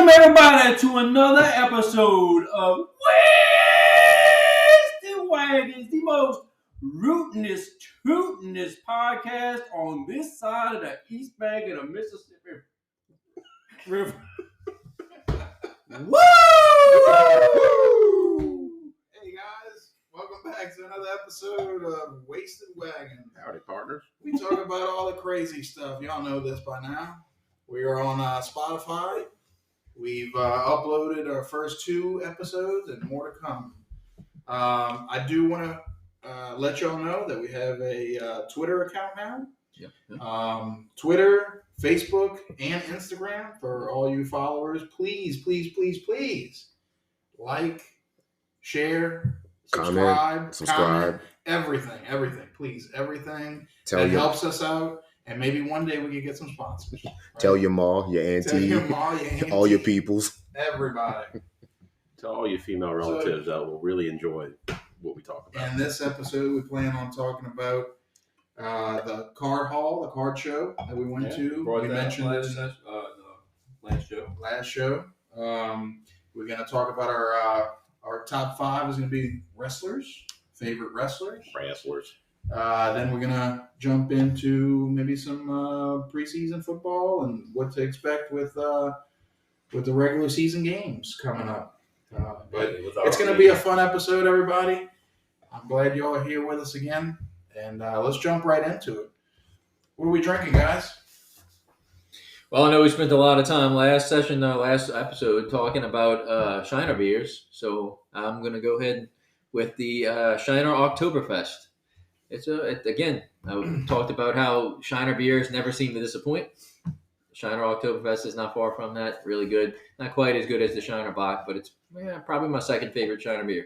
Welcome everybody to another episode of Wasted Wagons, the most rootinest, tootinest podcast on this side of the East Bank of the Mississippi River. Woo! Hey guys, welcome back to another episode of Wasted Wagon. Howdy, partners. We talk about all the crazy stuff. Y'all know this by now. We are on Spotify. We've uploaded our first 2 episodes and more to come. I do want to let y'all know that we have a Twitter account now. Yep. Twitter, Facebook, and Instagram for all you followers. Please like, share, subscribe, comment, everything. Please, everything. That helps us out. And maybe one day we can get some sponsors. Right? Tell your ma, your auntie, all your peoples. Everybody. To all your female relatives that will really enjoy what we talk about. And this episode, we plan on talking about the card hall, the card show that we went to. We mentioned this last show. We're going to talk about our top 5 is going to be favorite wrestlers. Then we're going to jump into maybe some preseason football and what to expect with the regular season games coming up. But it's going to be a fun episode, everybody. I'm glad you all are here with us again. And let's jump right into it. What are we drinking, guys? Well, I know we spent a lot of time last episode, talking about Shiner beers. So I'm going to go ahead with the Shiner Oktoberfest. Again, I talked about how Shiner beers never seem to disappoint. Shiner Oktoberfest is not far from that. Really good. Not quite as good as the Shiner Bock, but it's probably my second favorite Shiner beer.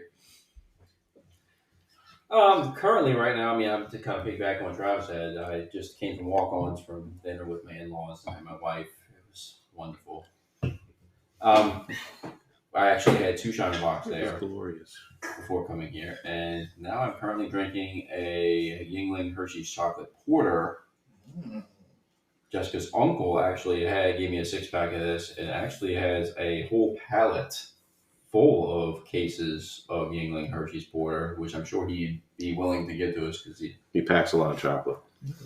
Currently, right now, I'm to kind of piggyback on what Travis said. I just came from walk-ons from dinner with my in-laws and my wife. It was wonderful. I actually had 2 Shiner Bocks there. Glorious. Before coming here, and now I'm currently drinking a Yingling Hershey's chocolate porter. Jessica's uncle actually gave me a 6-pack of this. It actually has a whole pallet full of cases of Yingling Hershey's porter, which I'm sure he'd be willing to give to us because he packs a lot of chocolate.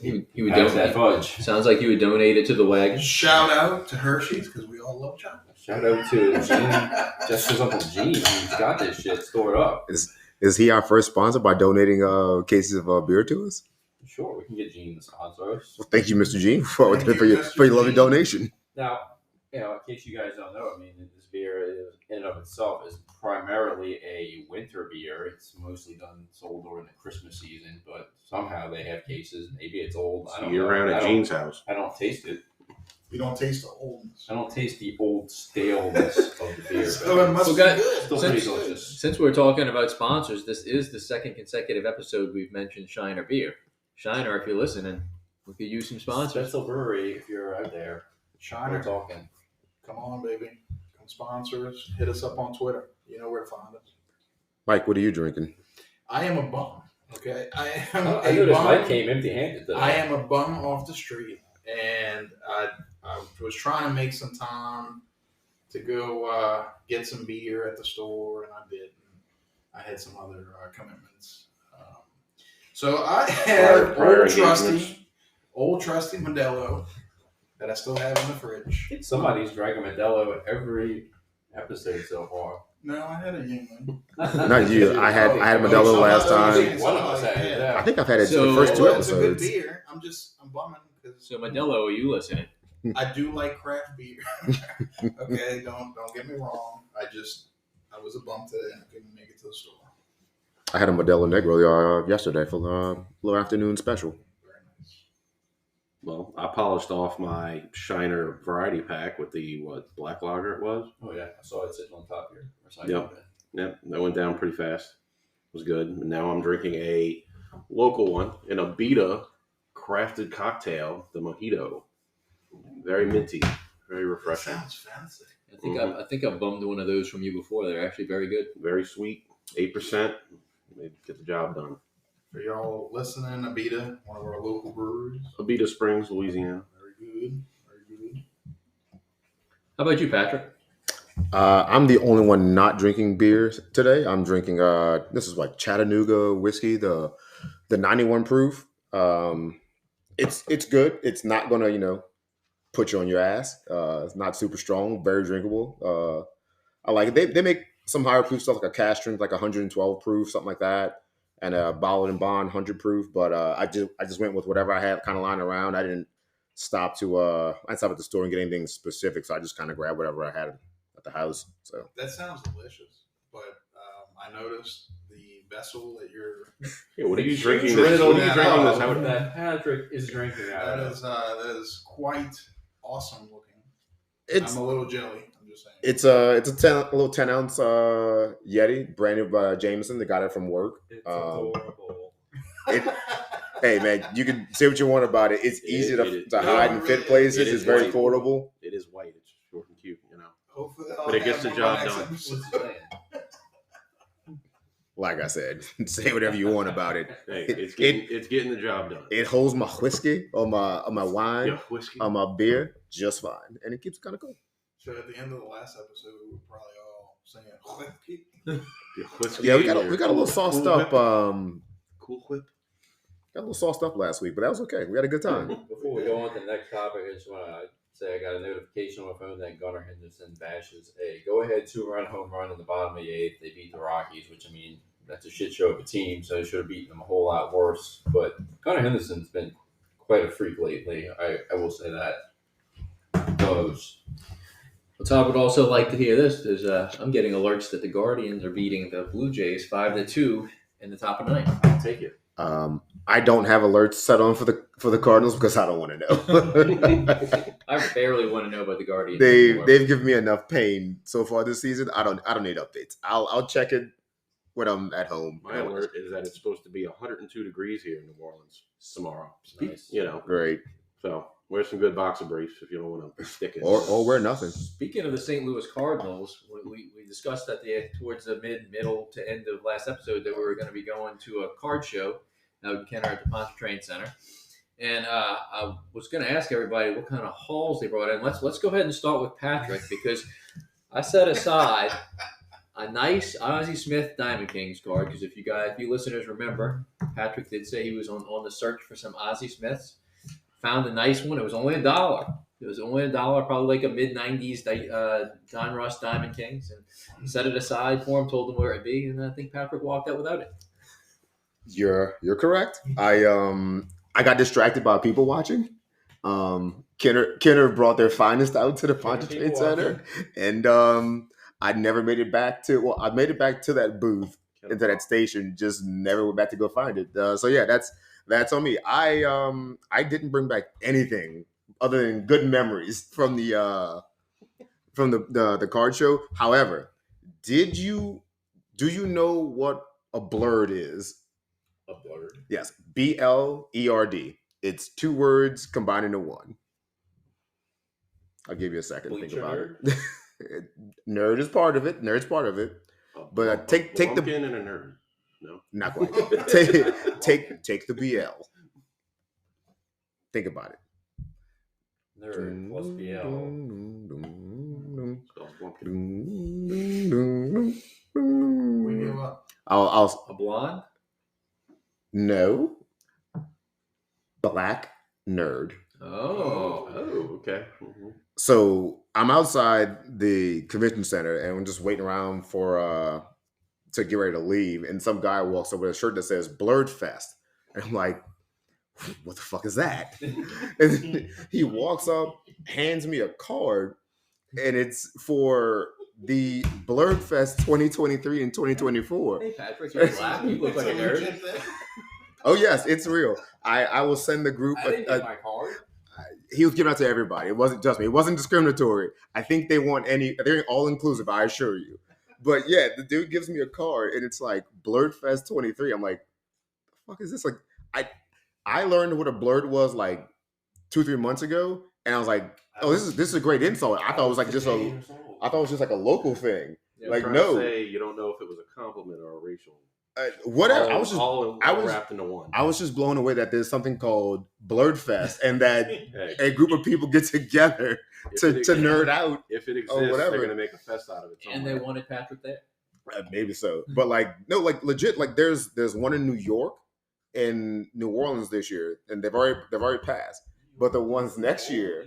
He would donate that fudge. Sounds like he would donate it to the wagon. Shout out to Hershey's because we all love chocolate. Shout out to Gene, Jessica's uncle Gene. He's got this shit stored up. Is he our first sponsor by donating cases of beer to us? Sure, we can get Gene to sponsor us. Well, thank you, Mr. Gene, for your lovely donation. Now, in case you guys don't know, this beer in and of itself is primarily a winter beer. It's mostly sold during the Christmas season, but somehow they have cases. Maybe it's old. I don't know. You're around at Gene's house. I don't taste it. We don't taste the oldness. I don't taste the old staleness of the beer. So it must be good. Still pretty delicious. Since we're talking about sponsors, this is the second consecutive episode we've mentioned Shiner beer. Shiner, if you're listening, we could use some sponsors. Special Brewery, if you're out there. Shiner. We're talking. Come on, baby. Come sponsor us. Hit us up on Twitter. You know where to find us. Mike, what are you drinking? I am a bum. Okay? I I noticed Mike came empty-handed today. I am a bum off the street. And I was trying to make some time to go get some beer at the store, and I did. I had some other commitments. So I have old trusty Modelo that I still have in the fridge. Somebody's drinking Modelo at every episode so far. No, I had a Yingling. Not you. I had Modelo last time. One of us had it. I think I've had it the first 2 It's a good episodes. beer. I'm bumming. So Modelo, are you listening? I do like craft beer. Okay, don't get me wrong. I was a bum today and I couldn't make it to the store. I had a Modelo Negro yesterday for a little afternoon special. Very nice. Well, I polished off my Shiner variety pack with the black lager it was. Oh yeah, I saw it sitting on top here. Yep, that went down pretty fast. It was good. And now I'm drinking a local one, an Abita crafted cocktail, the Mojito. Very minty, very refreshing. That sounds fancy. I think I bummed one of those from you before. They're actually very good. Very sweet, 8%. They get the job done. For y'all listening, Abita, one of our local breweries. Abita Springs, Louisiana. Very good. Very good. How about you, Patrick? I'm the only one not drinking beer today. I'm drinking this is like Chattanooga whiskey, the 91 proof. It's good. It's not gonna put you on your ass. It's not super strong, very drinkable. I like it. They make some higher proof stuff like a cask strength, like 112 proof, something like that, and a bottled and bond 100 proof. But I just went with whatever I had kind of lying around. I didn't I didn't stop at the store and get anything specific, so I just kind of grabbed whatever I had at the house. So That sounds delicious, but I noticed the vessel that you're. Yeah, what are you Shoes drinking? riddled What are you that drinking up. this out of? That Patrick is drinking out That of. is quite awesome looking. it's I'm a little jelly. I'm just saying. it's a little 10 ounce Yeti, brand new by Jameson. They got it from work. It's adorable. Hey man, you can say what you want about it. It's easy to hide and fit places. It is It's very white. portable. It is white. It's short and cute, Hopefully, But it gets the job done. What's his name? Like I said, say whatever you want about it. Hey, It- it's getting the job done. It holds my whiskey or my wine, Yeah, whiskey. my beer just fine, and it keeps it kind of cool. So at the end of the last episode, we were probably all saying whiskey. Yeah, whiskey. Yeah, we got a little sauced Cool up. Whip. Cool whip. Got a little sauced up last week, but that was okay. We had a good time. Before we go on to the next topic, I just want to say I got a notification on my phone that Gunnar Henderson bashes a go-ahead 2-run home run in the bottom of the eighth. They beat the Rockies, which, I mean, that's a shit show of a team, so they should have beaten them a whole lot worse. But Gunnar Henderson's been quite a freak lately. I will say that. Goes. Well, Todd would also like to hear this. I'm getting alerts that the Guardians are beating the Blue Jays 5-2 in the top of the ninth. I'll take it. I don't have alerts set on for the Cardinals because I don't want to know. I barely want to know about the Guardians. They've given me enough pain so far this season. I don't need updates. I'll check it when I'm at home. My alert is that it's supposed to be 102 degrees here in New Orleans tomorrow. Nice. Great. So wear some good boxer briefs if you don't want to stick it. Or wear nothing. Speaking of the St. Louis Cardinals, we discussed that towards the middle to end of last episode that we were going to be going to a card show out in Kenner at the Pontchartrain Center. And I was going to ask everybody what kind of hauls they brought in. Let's go ahead and start with Patrick because I set aside a nice Ozzie Smith Diamond Kings card because if you listeners remember, Patrick did say he was on the search for some Ozzie Smiths. Found a nice one. It was only $1. It was only $1, probably like a mid-90s Don Ross Diamond Kings. And set it aside for him, told him where it'd be, and I think Patrick walked out without it. You're correct. I got distracted by people watching. Kenner brought their finest out to the Pontchartrain Center, and I never made it back to. Well, I made it back to that booth into that station, just never went back to go find it. So yeah, that's on me. I didn't bring back anything other than good memories from the card show. However, do you know what a blurred is? A blurred. Yes, BLERD. It's 2 words combined into one. I'll give you a second to think about it. Nerd is part of it. Nerd's part of it. But take the pumpkin and a nerd. No, not quite. take the BL. Think about it. Nerd plus BL. We give up. I'll A blonde? no. Black nerd. Oh. okay. Mm-hmm. So I'm outside the convention center and I'm just waiting around for to get ready to leave, and some guy walks up with a shirt that says Blerdfest, and I'm like, what the fuck is that? And he walks up, hands me a card, and it's for the Blerdfest 2023 and 2024. Hey, Patrick, you're black. You look like a nerd. Oh yes, it's real. I will send the group. I didn't get my card. He was giving out to everybody. It wasn't just me. It wasn't discriminatory. I think they're all inclusive, I assure you. But yeah, the dude gives me a card and it's like Blerdfest 23. I'm like, the fuck is this? Like I learned what a blurred was like 2-3 months ago, and I was like, oh, this is a great insult. I thought it was like just like a local thing. Yeah, like I'm no, trying to say you don't know if it was a compliment or a racial. Whatever. All wrapped into one. I was just blown away that there's something called Blerdfest and that Hey. a group of people get together to nerd out. If it exists, whatever. they're gonna make a fest out of it. And they wanted Patrick there. Maybe so, but like no, like legit, like there's one in New York and New Orleans this year, and they've already passed. But the ones next year,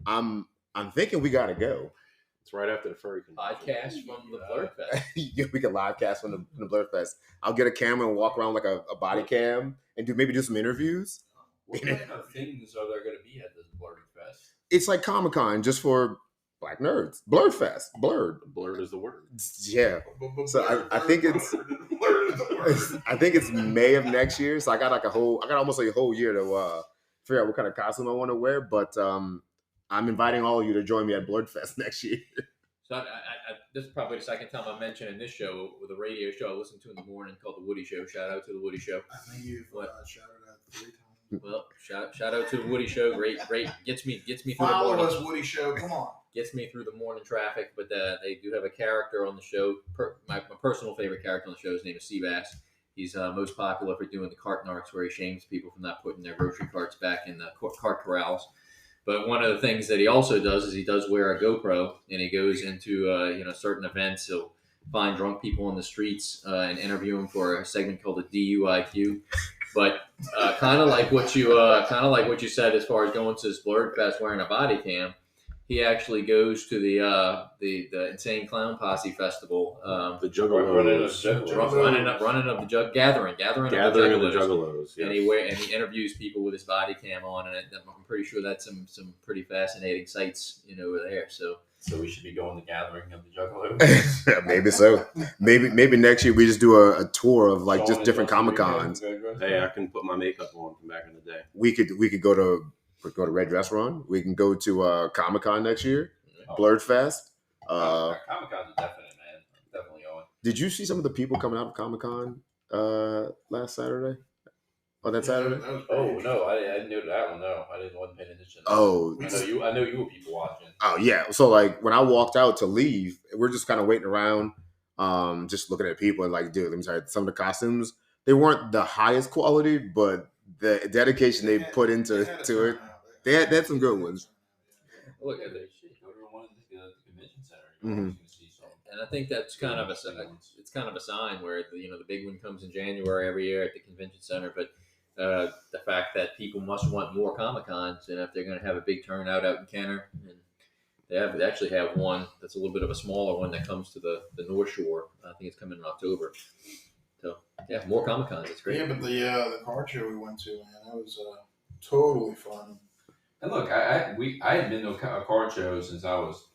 I'm thinking we gotta go. It's right after the furry convention. Podcast from the Blerdfest. Yeah, we can live cast from the Blerdfest. I'll get a camera and walk around like a body cam and do some interviews. What kind of things are there going to be at this Blerdfest? It's like Comic-Con just for Black nerds. Blerdfest. Blurred. Blurred is the word. Yeah. So I think it's I think it's May of next year. So I got almost a whole year to figure out what kind of costume I want to wear. But I'm inviting all of you to join me at Blerdfest next year. So I, this is probably the second time I'm mentioning this show with a radio show I listen to in the morning called The Woody Show. Shout out to The Woody Show. I think you've shouted out 3 times. Well, shout out to The Woody Show. Great. Gets me through the Follow morning. us, Woody Show. Come on. Gets me through the morning traffic. But they do have a character on the show. My personal favorite character on the show, his name is Seabass. He's most popular for doing the cart narcs where he shames people for not putting their grocery carts back in the cart corrals. But one of the things that he also does is he does wear a GoPro, and he goes into certain events. He'll find drunk people on the streets and interview them for a segment called the DUIQ. But kind of like what you said as far as going to this Blerdfest wearing a body cam, he actually goes to the Insane Clown Posse Festival. The Juggalos. Running of the gathering of the Juggalos. Yes. And he interviews people with his body cam on, and I'm pretty sure that's some pretty fascinating sights over there. So we should be going to Gathering of the Juggalos. Maybe so. Maybe next year we just do a tour of like just different Comic-Cons. Hey, I can put my makeup on from back in the day. We could go to Red Dress Run. We can go to Comic-Con next year. Blerdfest. Comic-Con's a definite, man. I'm definitely going. Did you see some of the people coming out of Comic-Con last Saturday? Oh, that Saturday? Oh no, I didn't know that one. No, I wasn't paying attention. Oh, I know you were people watching. Oh yeah. So like when I walked out to leave, we're just kind of waiting around, just looking at people and like, dude, let me tell you, some of the costumes, they weren't the highest quality, but the dedication they put into it, they had some good ones. Look, go to one of the convention center. Mm-hmm. And I think that's kind of a sign where the big one comes in January every year at the convention center, but the fact that people must want more Comic-Cons, and if they're going to have a big turnout out in Kenner, and they actually have one that's a little bit of a smaller one that comes to the North Shore. I think it's coming in October. So yeah, more Comic-Cons. It's great. Yeah, but the card show we went to, man, that was totally fun. And look, I had been to a card show since I was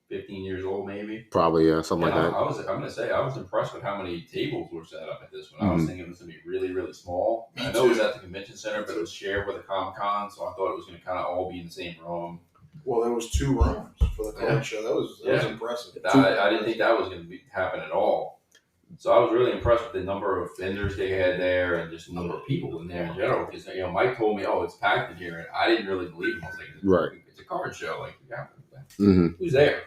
15 years old, maybe. Probably, yeah, something like that. I'm gonna say I was impressed with how many tables were set up at this one. I was thinking it was gonna be really, really small. I know it was at the convention center, but it was shared with a Comic-Con, so I thought it was gonna kind of all be in the same room. Well, there was 2 rooms for the card show. That was impressive. I didn't think that was gonna happen at all. So I was really impressed with the number of vendors they had there and just the number of people in there in general. Because Mike told me, "Oh, it's packed in here," and I didn't really believe him. I was like, "Right, it's a card show. Like, yeah, mm-hmm. Who's there?"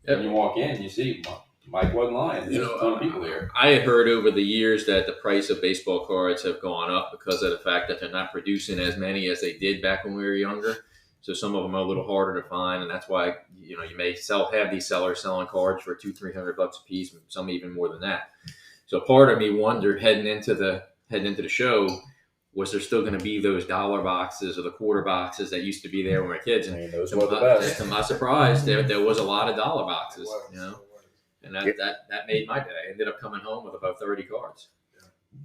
And you walk in, you see Mike wasn't lying. There's a ton of people there. I had heard over the years that the price of baseball cards have gone up because of the fact that they're not producing as many as they did back when we were younger. So some of them are a little harder to find, and that's why you may have these sellers selling cards for $200-300 a piece, some even more than that. So part of me wondered heading into the show, was there still going to be those dollar boxes or the quarter boxes that used to be there when we were kids? And those were the best. To my surprise, there was a lot of dollar boxes, and that made my day. I ended up coming home with about 30 cards.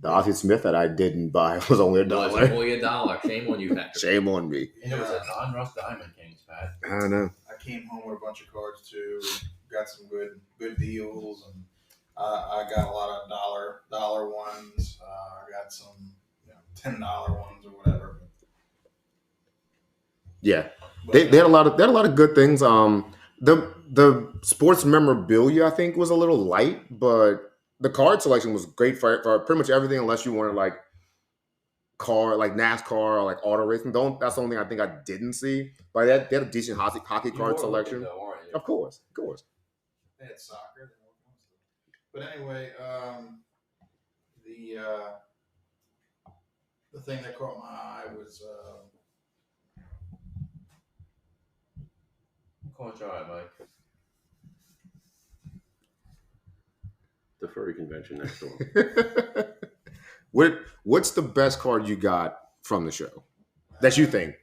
The Ozzie Smith that I didn't buy was only $1. It was only $1. Shame on you, Patrick. Shame on me. And it was a non-rust Diamond Kings, Pat. I know. I came home with a bunch of cards too. Got some good deals, and I got a lot of dollar ones. I got some $10 ones or whatever. Yeah, they had a lot of good things. The sports memorabilia I think was a little light, but the card selection was great for pretty much everything, unless you wanted like NASCAR or like auto racing. That's the only thing I think I didn't see. But they had a decent hockey card selection. Of course. They had soccer. But anyway, the thing that caught my eye was caught your eye, Mike? The furry convention next door. What's the best card you got from the show that you think,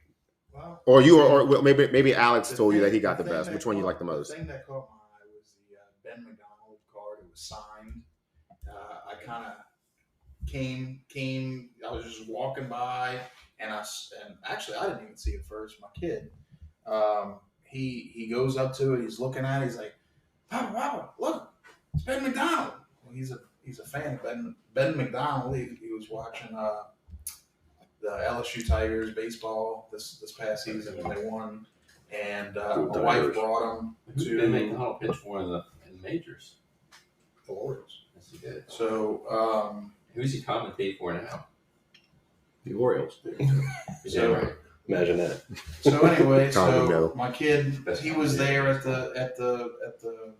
Well, or you, or well, maybe Alex the told you thing- that he got the thing best? that Which one you caught- like the most? The thing that caught my eye was the Ben McDonald card. It was signed. I kind of came. I was just walking by, and actually I didn't even see it first. My kid, he goes up to it. He's looking at it. He's like, Papa, look, it's Ben McDonald. Well, he's a fan of Ben McDonald. He was watching the LSU Tigers baseball this past season when they won, and my wife brought him to Ben McDonald pitched for in the majors. the Orioles. Yes, he did. So Who's he commentating for now? The Orioles. Yeah, right. Imagine that. so anyway, Todd would know. so my kid, he was there at the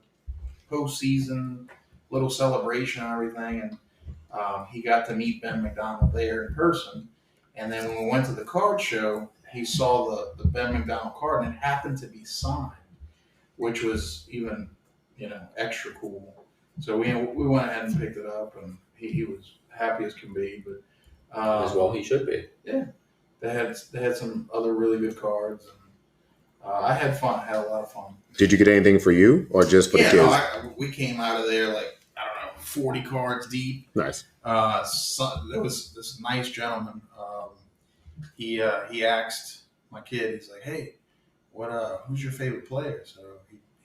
postseason little celebration and everything, and he got to meet Ben McDonald there in person. And then when we went to the card show, he saw the Ben McDonald card, and it happened to be signed, which was even extra cool. So we went ahead and picked it up, and he was happy as can be. But As well, he should be. they had some other really good cards, and I had fun. I had a lot of fun. Did you get anything for you, or just for the kids? No, we came out of there like, I don't know, 40 cards deep. Nice. There was this nice gentleman. He asked my kid. He's like, "Hey, who's your favorite player?" So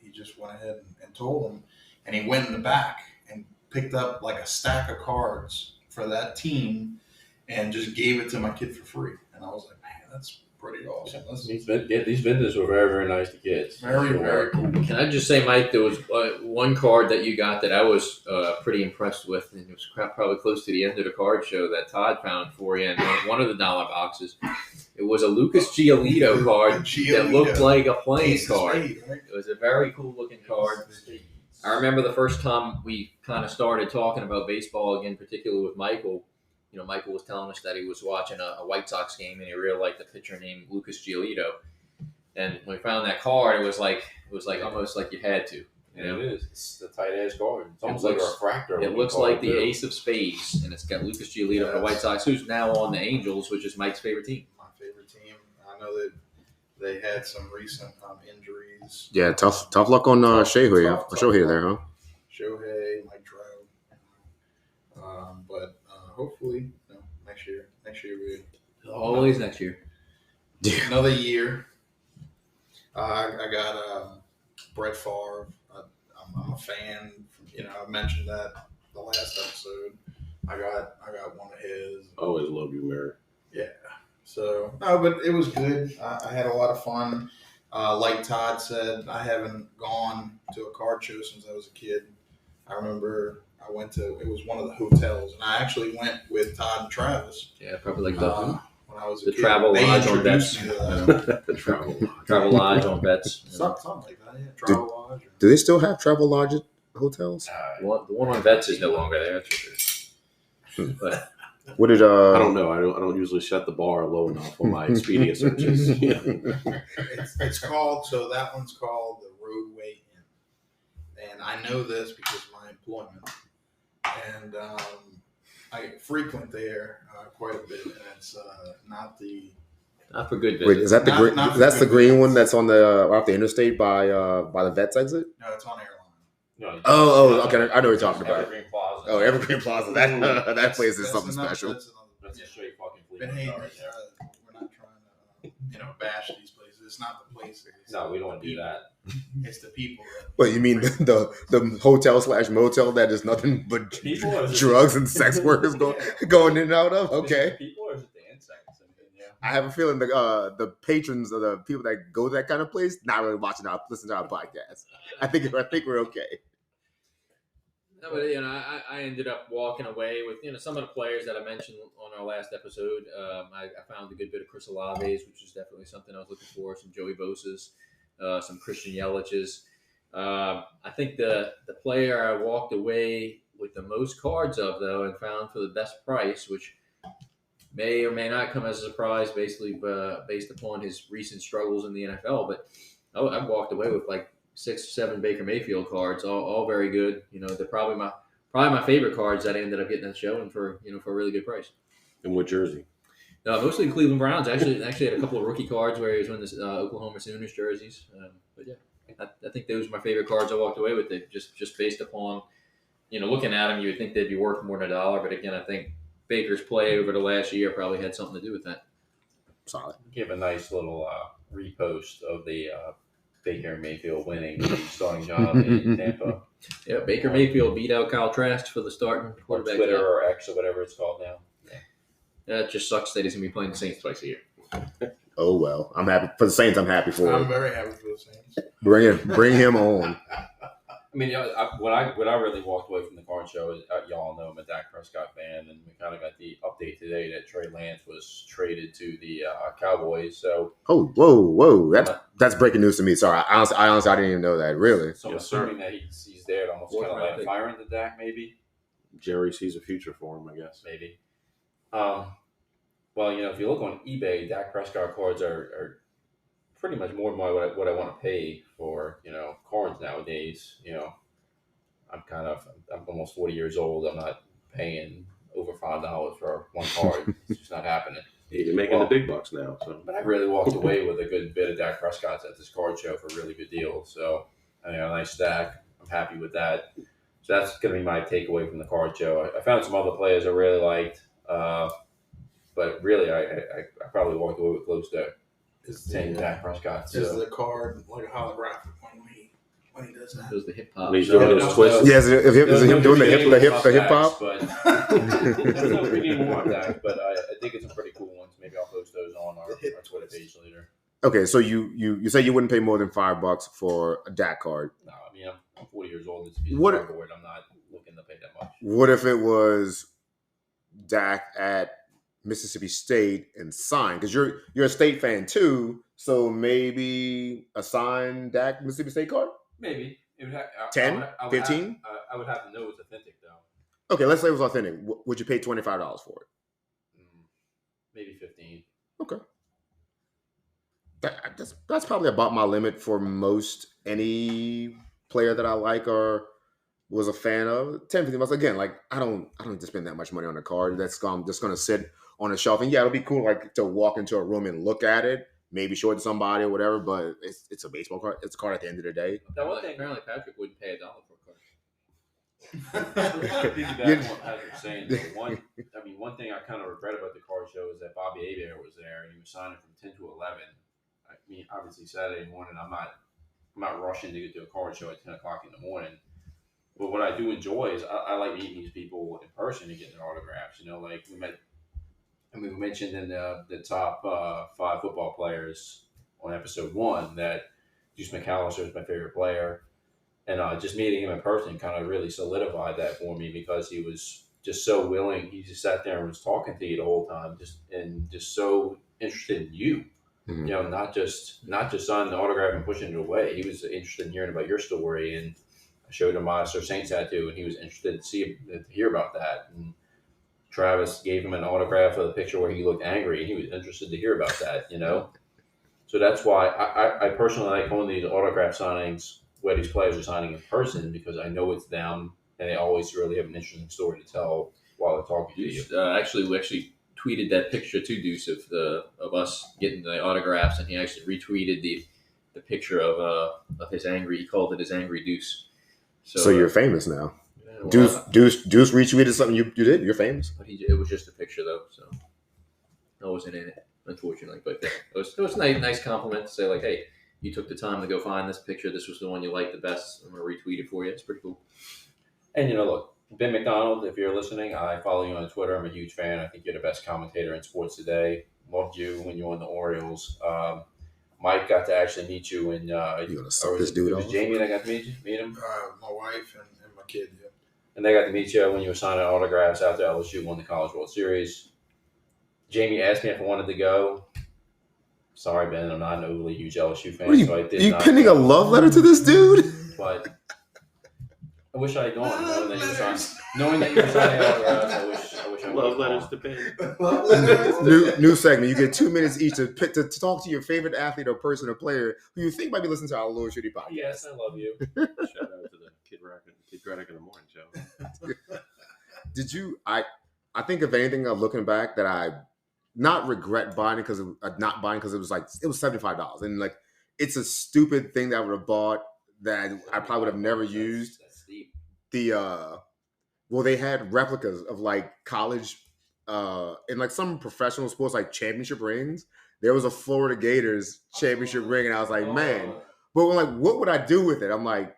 he just went ahead and told him, and he went in the back and picked up like a stack of cards for that team, and just gave it to my kid for free. And I was like, "Man, that's pretty awesome." That's These vendors were very, very nice to kids. very, very cool. Can I just say, Mike, there was one card that you got that I was pretty impressed with, and it was probably close to the end of the card show that Todd found for you in one of the dollar boxes. It was a Lucas Giolito card that looked like a playing Ace of card. spades, right? It was a very cool looking card. I remember the first time we kind of started talking about baseball again, particularly with Michael. Michael was telling us that he was watching a White Sox game and he really liked a pitcher named Lucas Giolito. And when we found that card, it was like almost like you had to. It is. It's the tight ass card. It's almost looks- like a refractor. It looks like the ace of spades, and it's got Lucas Giolito for the White Sox, who's now on the Angels, which is Mike's favorite team. My favorite team. I know that they had some recent injuries. Yeah, tough luck on Shohei. Tough Shohei there, huh? Shohei, Mike Trout. But hopefully, next year Always next year. another year. I got Brett Favre. I'm a fan. I mentioned that the last episode. I got one of his. Always love you, Mary. Yeah. So no, but it was good. I had a lot of fun. Like Todd said, I haven't gone to a card show since I was a kid. I remember I went to, it was one of the hotels, and I actually went with Todd and Travis Yeah, probably like the when I was a the kid. Travel They Lodge on introduced Bets. me to that. The travel. Travel Lodge on Bets. Something like that. Yeah. Travel Lodge. Do they still have Travel Lodge hotels? The one on Bets is no longer there. That's for sure. But What did I don't know. I don't usually set the bar low enough on my Expedia searches. It's called, so that one's called the Roadway Inn. And I know this because of my employment. And I frequent there quite a bit. And it's not not for good business. Wait, is that the Not- green? not for That's the good green business. one that's on the off the interstate by the Vets exit. no, it's on airline. No, Oh, okay. I know what you're talking about. Evergreen Plaza. Oh, Evergreen Plaza. That that place is That's something another- special. That's another- That's a straight fucking flea But market hey, right there. we're not trying to, bash these places. It's not the place. It's No, we don't do that. It's the people. But you mean the hotel / motel that is nothing but People or is it- drugs and sex workers going in and out of? Okay. People or is it the insects? I mean, yeah. I have a feeling the patrons or the people that go to that kind of place not really listening to our podcast. I think we're okay. No, but I ended up walking away with some of the players that I mentioned on our last episode. I found a good bit of Chris Olave's, which is definitely something I was looking for. Some Joey Bosa's, some Christian Yelich's. I think the player I walked away with the most cards of, though, and found for the best price, which may or may not come as a surprise, basically based upon his recent struggles in the NFL, but I walked away with like 6 or 7 Baker Mayfield cards, all very good. They're probably my favorite cards that I ended up getting at the show, and for a really good price. And what jersey? Mostly Cleveland Browns. Actually had a couple of rookie cards where he was wearing the Oklahoma Sooners jerseys. But yeah, I think those were my favorite cards I walked away with. It just based upon looking at them, you would think they'd be worth more than $1. But again, I think Baker's play over the last year probably had something to do with that. Solid. Give a nice little repost of the Baker Mayfield winning the starting job in Tampa. Yeah, Baker Mayfield beat out Kyle Trask for the starting quarterback. Twitter or X or whatever it's called now. Yeah, it just sucks that he's gonna be playing the Saints twice a year. Oh well, I'm happy for the Saints. I'm happy for I'm it. very happy for the Saints. Bring him on. I mean, what I really walked away from the card show is, y'all know I'm a Dak Prescott fan, and we kind of got the update today that Trey Lance was traded to the Cowboys. So, whoa, that's breaking news to me. Sorry, I honestly I didn't even know that. Really? so I'm Yes, sir. assuming that he's there to almost kind of like firing the Dak, maybe. Jerry sees a future for him, I guess. Maybe. Well, if you look on eBay, Dak Prescott cards are pretty much more than what I want to pay for, cards nowadays. I'm almost 40 years old. I'm not paying over $5 for one card. It's just not happening. You're making the big bucks now. So, But I really walked away with a good bit of Dak Prescott's at this card show for a really good deal. So, a nice stack. I'm happy with that. So that's going to be my takeaway from the card show. I found some other players I really liked. But really, I probably walked away with close to saying Dak Prescott. Is the card like a holographic when he does that? It was the hip hop. When he's doing those twists. Yes, is it him doing the hip hop? But there's no pregame warm Dak, but I think it's some pretty cool ones. Maybe I'll post those on our Twitter page later. Okay, so you say you wouldn't pay more than $5 for a Dak card. No, I mean I'm 40 years old. It's a piece What- of cardboard. I'm not looking to pay that much. What if it was Dak at Mississippi State and signed? Because you're a State fan too, so maybe a signed Dak Mississippi State card? Maybe it would 10? 15? I would have to know it's authentic though. Okay, let's say it was authentic. Would you pay $25 for it? Maybe 15. Okay. That's probably about my limit for most any player that I like or was a fan of. 10, 15 bucks. Again, like I don't need to spend that much money on a card. That's just gonna sit on a shelf. And yeah, it'll be cool like to walk into a room and look at it, maybe show it to somebody or whatever, but it's a baseball card. It's a card at the end of the day. That one thing, Apparently Patrick wouldn't pay $1 for a card. piggyback on what Patrick's saying. One thing I kind of regret about the card show is that Bobby Hebert was there and he was signing from 10 to 11. I mean, obviously Saturday morning, I'm not rushing to get to a card show at 10 o'clock in the morning. But what I do enjoy is I like meeting these people in person and getting their autographs. Like we mentioned in the top 5 football players on episode 1 that Deuce McAllister is my favorite player. And just meeting him in person kind of really solidified that for me because he was just so willing. He just sat there and was talking to you the whole time, just so interested in you. Mm-hmm. Not just signing the autograph and pushing it away. He was interested in hearing about your story, and I showed him my Sir Saint tattoo, and he was interested to hear about that. And Travis gave him an autograph of the picture where he looked angry, and he was interested to hear about that. So that's why I personally like going to these autograph signings where these players are signing in person because I know it's them, and they always really have an interesting story to tell while they're talking to you. We actually tweeted that picture to Deuce of us getting the autographs, and he actually retweeted the picture of his angry. He called it his angry Deuce. So you're famous now. Yeah, well, Deuce retweeted something you did. You're famous. But it was just a picture though, so I wasn't in it, unfortunately. But it was a nice compliment to say like, hey, you took the time to go find this picture. This was the one you liked the best. I'm gonna retweet it for you. It's pretty cool. And look, Ben McDonald, if you're listening, I follow you on Twitter. I'm a huge fan. I think you're the best commentator in sports today. Loved you when you were on the Orioles. Mike got to actually meet you when You gonna suck this dude it was off? Jamie that got to meet him. My wife and my kid. Yeah. And they got to meet you when you were signing autographs after LSU won the College World Series. Jamie asked me if I wanted to go. Sorry, Ben, I'm not an overly huge LSU fan, What are so I did you not penning a go. love letter to this dude? But I wish I had gone, knowing that you were signing autographs. I wish I Love would letters have to pen. Love letters. New segment. You get 2 minutes each to talk to your favorite athlete or person or player who you think might be listening to our Little Shitty podcast. Yes, I love you. Shout out to the Kid Radic in the Morning Show. Did you? I think if anything, looking back, that I not regret buying it because not buying because it was $75, and like it's a stupid thing that I would have bought that I probably would have never used. That's steep. Well, they had replicas of like college and like some professional sports like championship rings. There was a Florida Gators championship ring, and I was like, man. But when, like, what would I do with it? I'm like,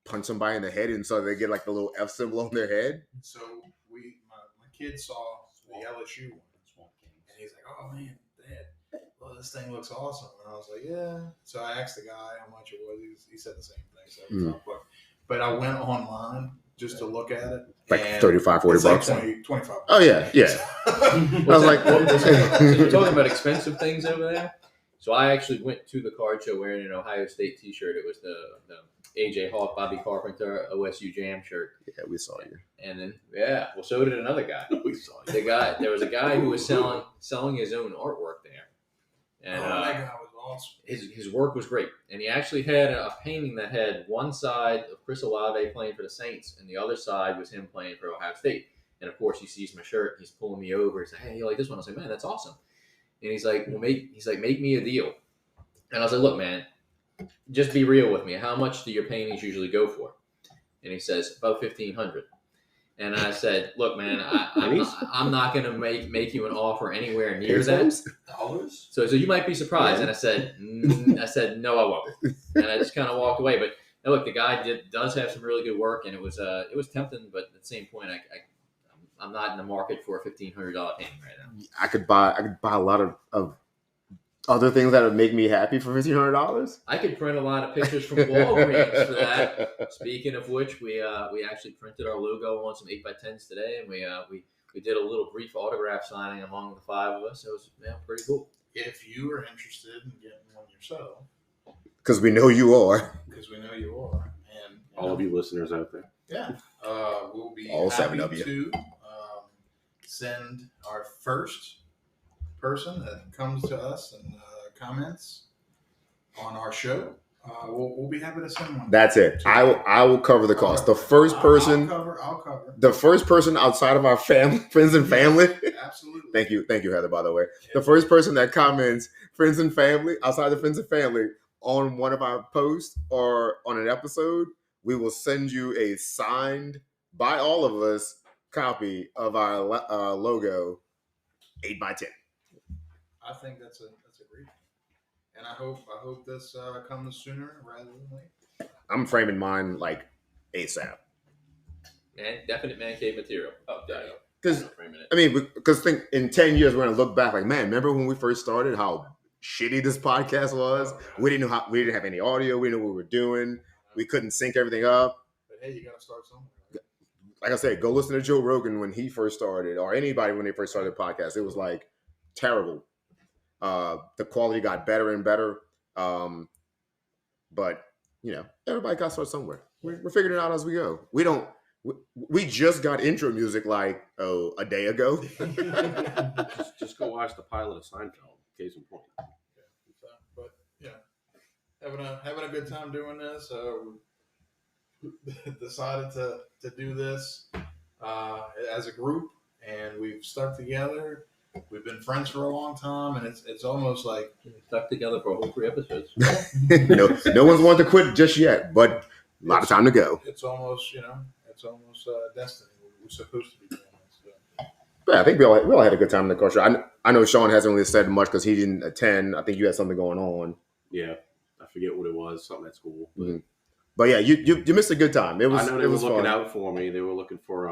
punch somebody in the head, and so they get like the little F symbol on their head. So my kid saw the LSU one, and he's like, "Oh man, Dad, well this thing looks awesome." And I was like, "Yeah." So I asked the guy how much it was. He said the same thing. So it was not quick. But I went online just to look at it. Like 35, 40 bucks. Like 25. Oh yeah. I was like, so you're talking about expensive things over there. So I actually went to the card show wearing an Ohio State T-shirt. It was the AJ Hawk, Bobby Carpenter, OSU Jam shirt. Yeah, we saw you. And then well, so did another guy. We saw you. There was a guy who was selling his own artwork there, and that guy was awesome. his work was great. And he actually had a painting that had one side of Chris Olave playing for the Saints, and the other side was him playing for Ohio State. And of course, he sees my shirt. He's pulling me over. He's like, "Hey, you like this one?" I was like, "Man, that's awesome." And he's like, "Well, make me a deal." And I was like, "Look, man, just be real with me. How much do your paintings usually go for?" And he says, "About $1,500. And I said, "Look, man, I'm not going to make you an offer anywhere near that." Dollars? So you might be surprised. And I said, "No, I won't." And I just kind of walked away. But now, look, the guy does have some really good work, and it was tempting. But at the same point, I'm not in the market for a $1,500 painting right now. I could buy a lot of other things that would make me happy for $1,500. I could print a lot of pictures from Walgreens for that. Speaking of which, we actually printed our logo on some 8x10s today, and we did a little brief autograph signing among the 5 of us. It was pretty cool. If you are interested in getting one yourself, because we know you are. And All of you listeners out there. Yeah, we'll be all happy 7 of you to send our first person that comes to us and comments on our show. We'll be happy to send one. That's it. I will cover the cost. The first person, I'll cover. The first person outside of our family, friends and family. Absolutely. Thank you, Heather. By the way, the first person that comments friends and family outside of friends and family on one of our posts or on an episode, we will send you a signed by all of us copy of our logo, 8x10. I think that's a great thing, and I hope this comes sooner rather than later. I'm framing mine like ASAP. Definite man cave material. Oh, there you go. Because think in 10 years we're gonna look back like, man, remember when we first started? How shitty this podcast was. We didn't have any audio. We didn't know what we were doing. We couldn't sync everything up. But hey, you gotta start somewhere. Right? Like I said, go listen to Joe Rogan when he first started, or anybody when they first started a podcast. It was like terrible. The quality got better and better. But everybody got to start somewhere. We're figuring it out as we go. We just got intro music like a day ago. just go watch the pilot of Seinfeld. Case in point. But having a good time doing this. Decided to do this as a group, and we've stuck together. We've been friends for a long time, and it's almost like stuck together for a whole 3 episodes. No one's wanted to quit just yet, but a lot of time to go. It's almost destiny. We're supposed to be doing this. So. Yeah, I think we all had a good time in the culture. I know Sean hasn't really said much because he didn't attend. I think you had something going on. Yeah, I forget what it was. Something at school. Mm-hmm. But yeah, you missed a good time. It was. I know they were looking fun. out for me. They were looking for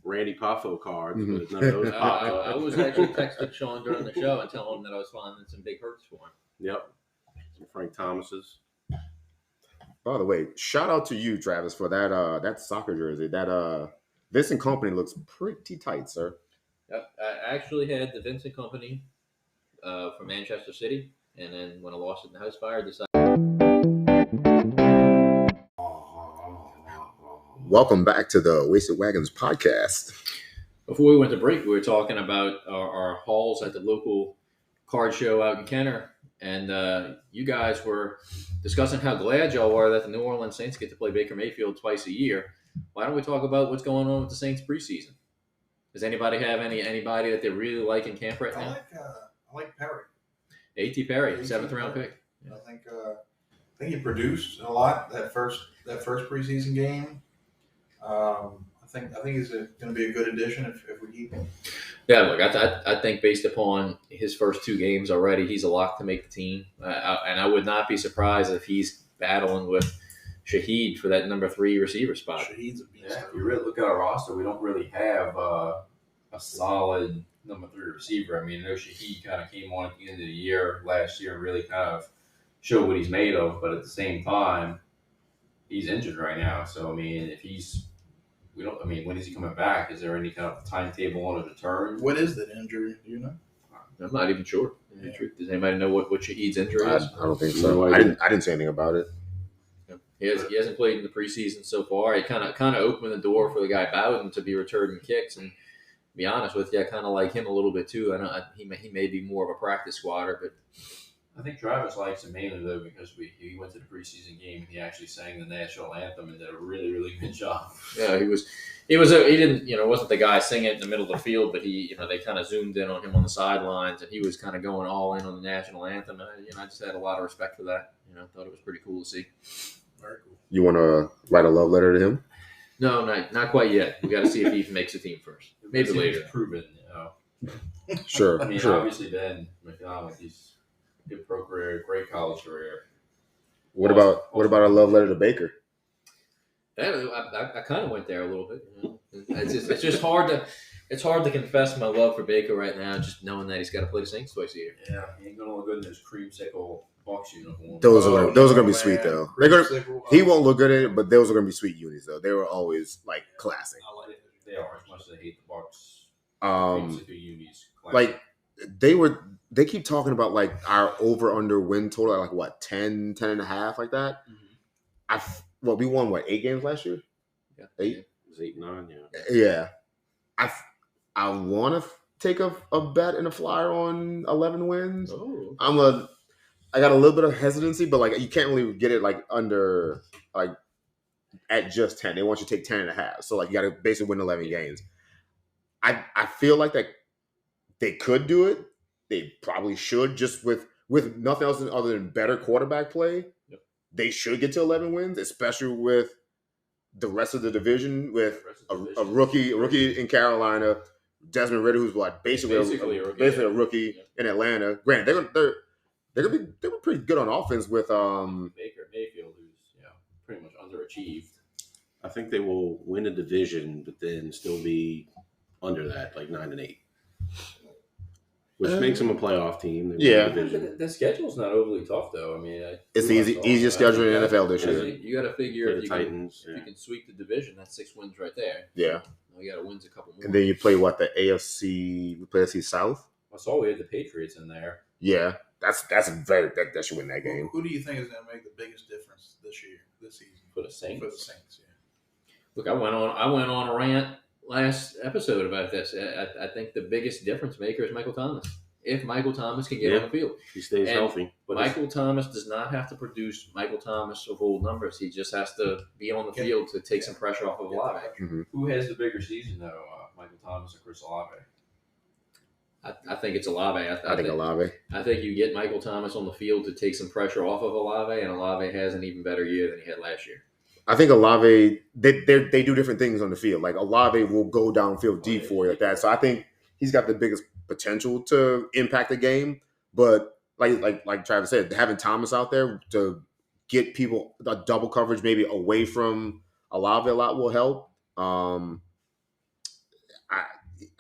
Randy Poffo cards, but none of those popped up. I was actually texting Sean during the show and telling him that I was finding some big hurts for him. Yep, some Frank Thomas's. By the way, shout out to you, Travis, for that soccer jersey. That Vincent Company looks pretty tight, sir. Yep, I actually had the Vincent Company from Manchester City, and then when I lost it in the house fire, I decided. Welcome back to the Wasted Wagons podcast. Before we went to break, we were talking about our hauls at the local card show out in Kenner, and you guys were discussing how glad y'all were that the New Orleans Saints get to play Baker Mayfield twice a year. Why don't we talk about what's going on with the Saints preseason? Does anybody have anybody that they really like in camp right now? I like Perry. A.T. Perry, A.T. 7th round pick. I think he produced a lot that first preseason game. I think he's going to be a good addition if we keep him. Yeah, look, I think based upon his first 2 games already, he's a lock to make the team. And I would not be surprised if he's battling with Shaheed for that number 3 receiver spot. Shaheed's a beast. Yeah, if you really look at our roster, we don't really have a solid number 3 receiver. I mean, I know Shaheed kind of came on at the end of the year last year and really kind of showed what he's made of, but at the same time, he's injured right now. So, I mean, when is he coming back? Is there any kind of timetable on a return? What is that injury? Do you know? I'm not even sure. Yeah. Does anybody know what Shaheed's injury is? I don't think so. I didn't say anything about it. He hasn't played in the preseason so far. He kind of opened the door for the guy Bowden to be returning kicks, and to be honest with you, I kind of like him a little bit too. He may be more of a practice squatter, but I think Travis likes him mainly though because he went to the preseason game and he actually sang the national anthem and did a really, really good job. yeah, he didn't, wasn't the guy singing it in the middle of the field, but they kind of zoomed in on him on the sidelines and he was kind of going all in on the national anthem. And I just had a lot of respect for that. Thought it was pretty cool to see. Very cool. You want to write a love letter to him? No, not quite yet. We got to see if he makes the team first. Maybe later. Proven, Sure. I mean, sure. obviously Ben McDonald, he's a good pro career, great college career. What about a love letter to Baker? I kind of went there a little bit. It's just hard to confess my love for Baker right now, just knowing that he's got to play the Saints twice a year. Yeah, he ain't gonna look good in his creamsicle Bucks uniform. Those are gonna be sweet though. He won't look good in it, but those are gonna be sweet unis though. They were always like classic. I like it. They are as much as I hate the Bucks. Um, unis, like they keep talking about like our over under win total at like what 10 and a half like that. Mm-hmm. We won 8 games last year. Yeah. 8. It was 8-9, Yeah. I want to take a bet and a flyer on 11 wins. Oh. I got a little bit of hesitancy, but like you can't really get it like under like at just 10. They want you to take 10 and a half. So like you got to basically win 11 games. I feel like that they could do it. They probably should just with nothing else other than better quarterback play. Yep. They should get to 11 wins, especially with the rest of the division with a rookie in Carolina, Desmond Ridder, who's basically a rookie in Atlanta. Granted, they were pretty good on offense with Baker Mayfield, who's pretty much underachieved. I think they will win a division, but then still be under that, like 9-8, which makes them a playoff team. They win a division. The schedule's not overly tough, though. I mean, it's the easiest schedule in the NFL this year. You got to figure Play if the you Titans. if you can sweep the division, that's 6 wins right there. Yeah. You got to win a couple more. And then you play the AFC. We play AFC South. I saw we had the Patriots in there. Yeah, that should win that game. Who do you think is going to make the biggest difference this season For the Saints. Yeah. Look, I went on a rant last episode about this. I think the biggest difference maker is Michael Thomas. If Michael Thomas can get on the field, He stays healthy. But Michael Thomas does not have to produce Michael Thomas of old numbers. He just has to be on the field to take some pressure off of Olave. Mm-hmm. Who has the bigger season, though, Michael Thomas or Chris Olave? I think it's Olave. I think Olave. I think you get Michael Thomas on the field to take some pressure off of Olave, and Olave has an even better year than he had last year. I think Olave, they do different things on the field. Like Olave will go downfield deep for you like that. So I think he's got the biggest potential to impact the game. But like Travis said, having Thomas out there to get people a double coverage maybe away from Olave a lot will help.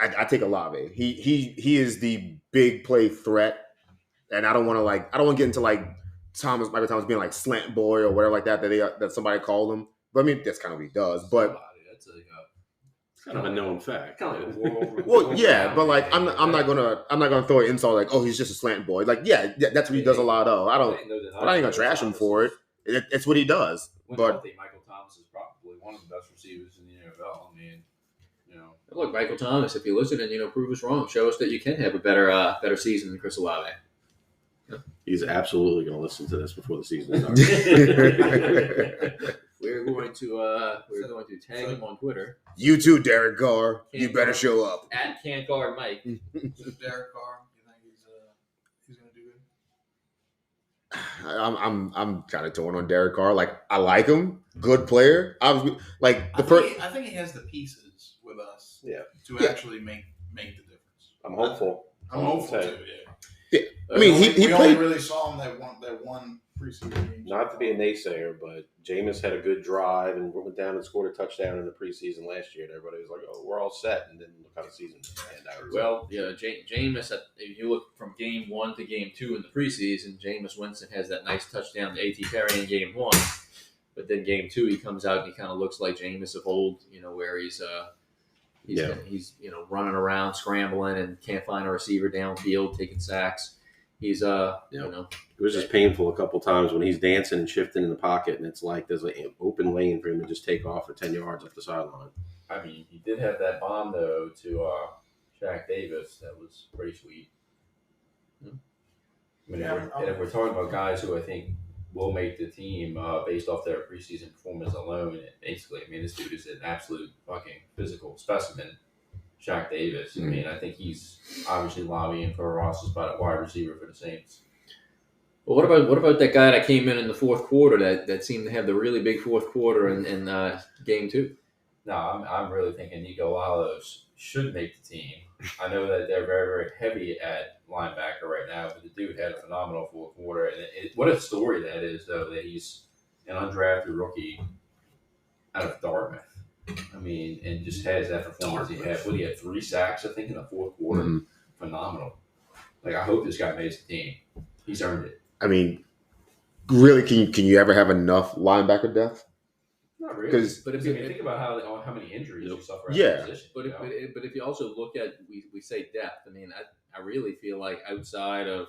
I take Olave. He is the big play threat, and I don't want to get into Michael Thomas being like slant boy or whatever like that that somebody called him. But I mean that's kind of what he does. But That's Kind of a known fact. kind of like well, yeah, but like I'm not gonna throw an insult like, oh, he's just a slant boy. Like yeah, that's what he does a lot of. I ain't gonna trash him for it. It's what he does. When But healthy, Michael Thomas is probably one of the best receivers in the NFL. I mean, Look, Michael Thomas, if you listen and prove us wrong, show us that you can have a better season than Chris Olave. He's absolutely going to listen to this before the season starts. We're going to tag him on Twitter. You too, Derek Carr. You better show up. At Can't Guard Mike. So Derek Carr, you think he's going to do good? I'm kind of torn on Derek Carr. Like, I like him, good player. I think he has the pieces with us. Yeah. To actually make the difference. I'm hopeful. I'm hopeful too. Yeah. I mean, he we only really saw him that one preseason game. Not to be a naysayer, but Jameis had a good drive and went down and scored a touchdown in the preseason last year, and everybody was like, "Oh, we're all set." And then look how the season panned out. Well, yeah, Jameis. If you look from game 1 to game 2 in the preseason, Jameis Winston has that nice touchdown to A.T. Perry in game 1, but then game 2 he comes out and he kind of looks like Jameis of old, where he's running around, scrambling, and can't find a receiver downfield, taking sacks. He's It was just painful a couple times when he's dancing and shifting in the pocket, and it's like there's an open lane for him to just take off for 10 yards up the sideline. I mean, he did have that bomb though to Shaq Davis. That was pretty sweet. I mean, if we're talking about guys who I think will make the team based off their preseason performance alone, basically, I mean, this dude is an absolute fucking physical specimen. Shaq Davis. I mean, I think he's obviously lobbying for a roster spot at wide receiver for the Saints. Well, what about that guy that came in the fourth quarter that seemed to have the really big fourth quarter in game 2? No, I'm really thinking Nico Lalos should make the team. I know that they're very, very heavy at linebacker right now, but the dude had a phenomenal fourth quarter. And what a story that is, though, that he's an undrafted rookie out of Dartmouth. I mean, and just has that performance he had. He had 3 sacks, I think, in the fourth quarter. Mm-hmm. Phenomenal. Like, I hope this guy makes the team. He's earned it. I mean, really, can you ever have enough linebacker depth? Not really. But if you think about how many injuries you suffer at yeah. that position. But if you also look at, we say depth, I mean, I really feel like outside of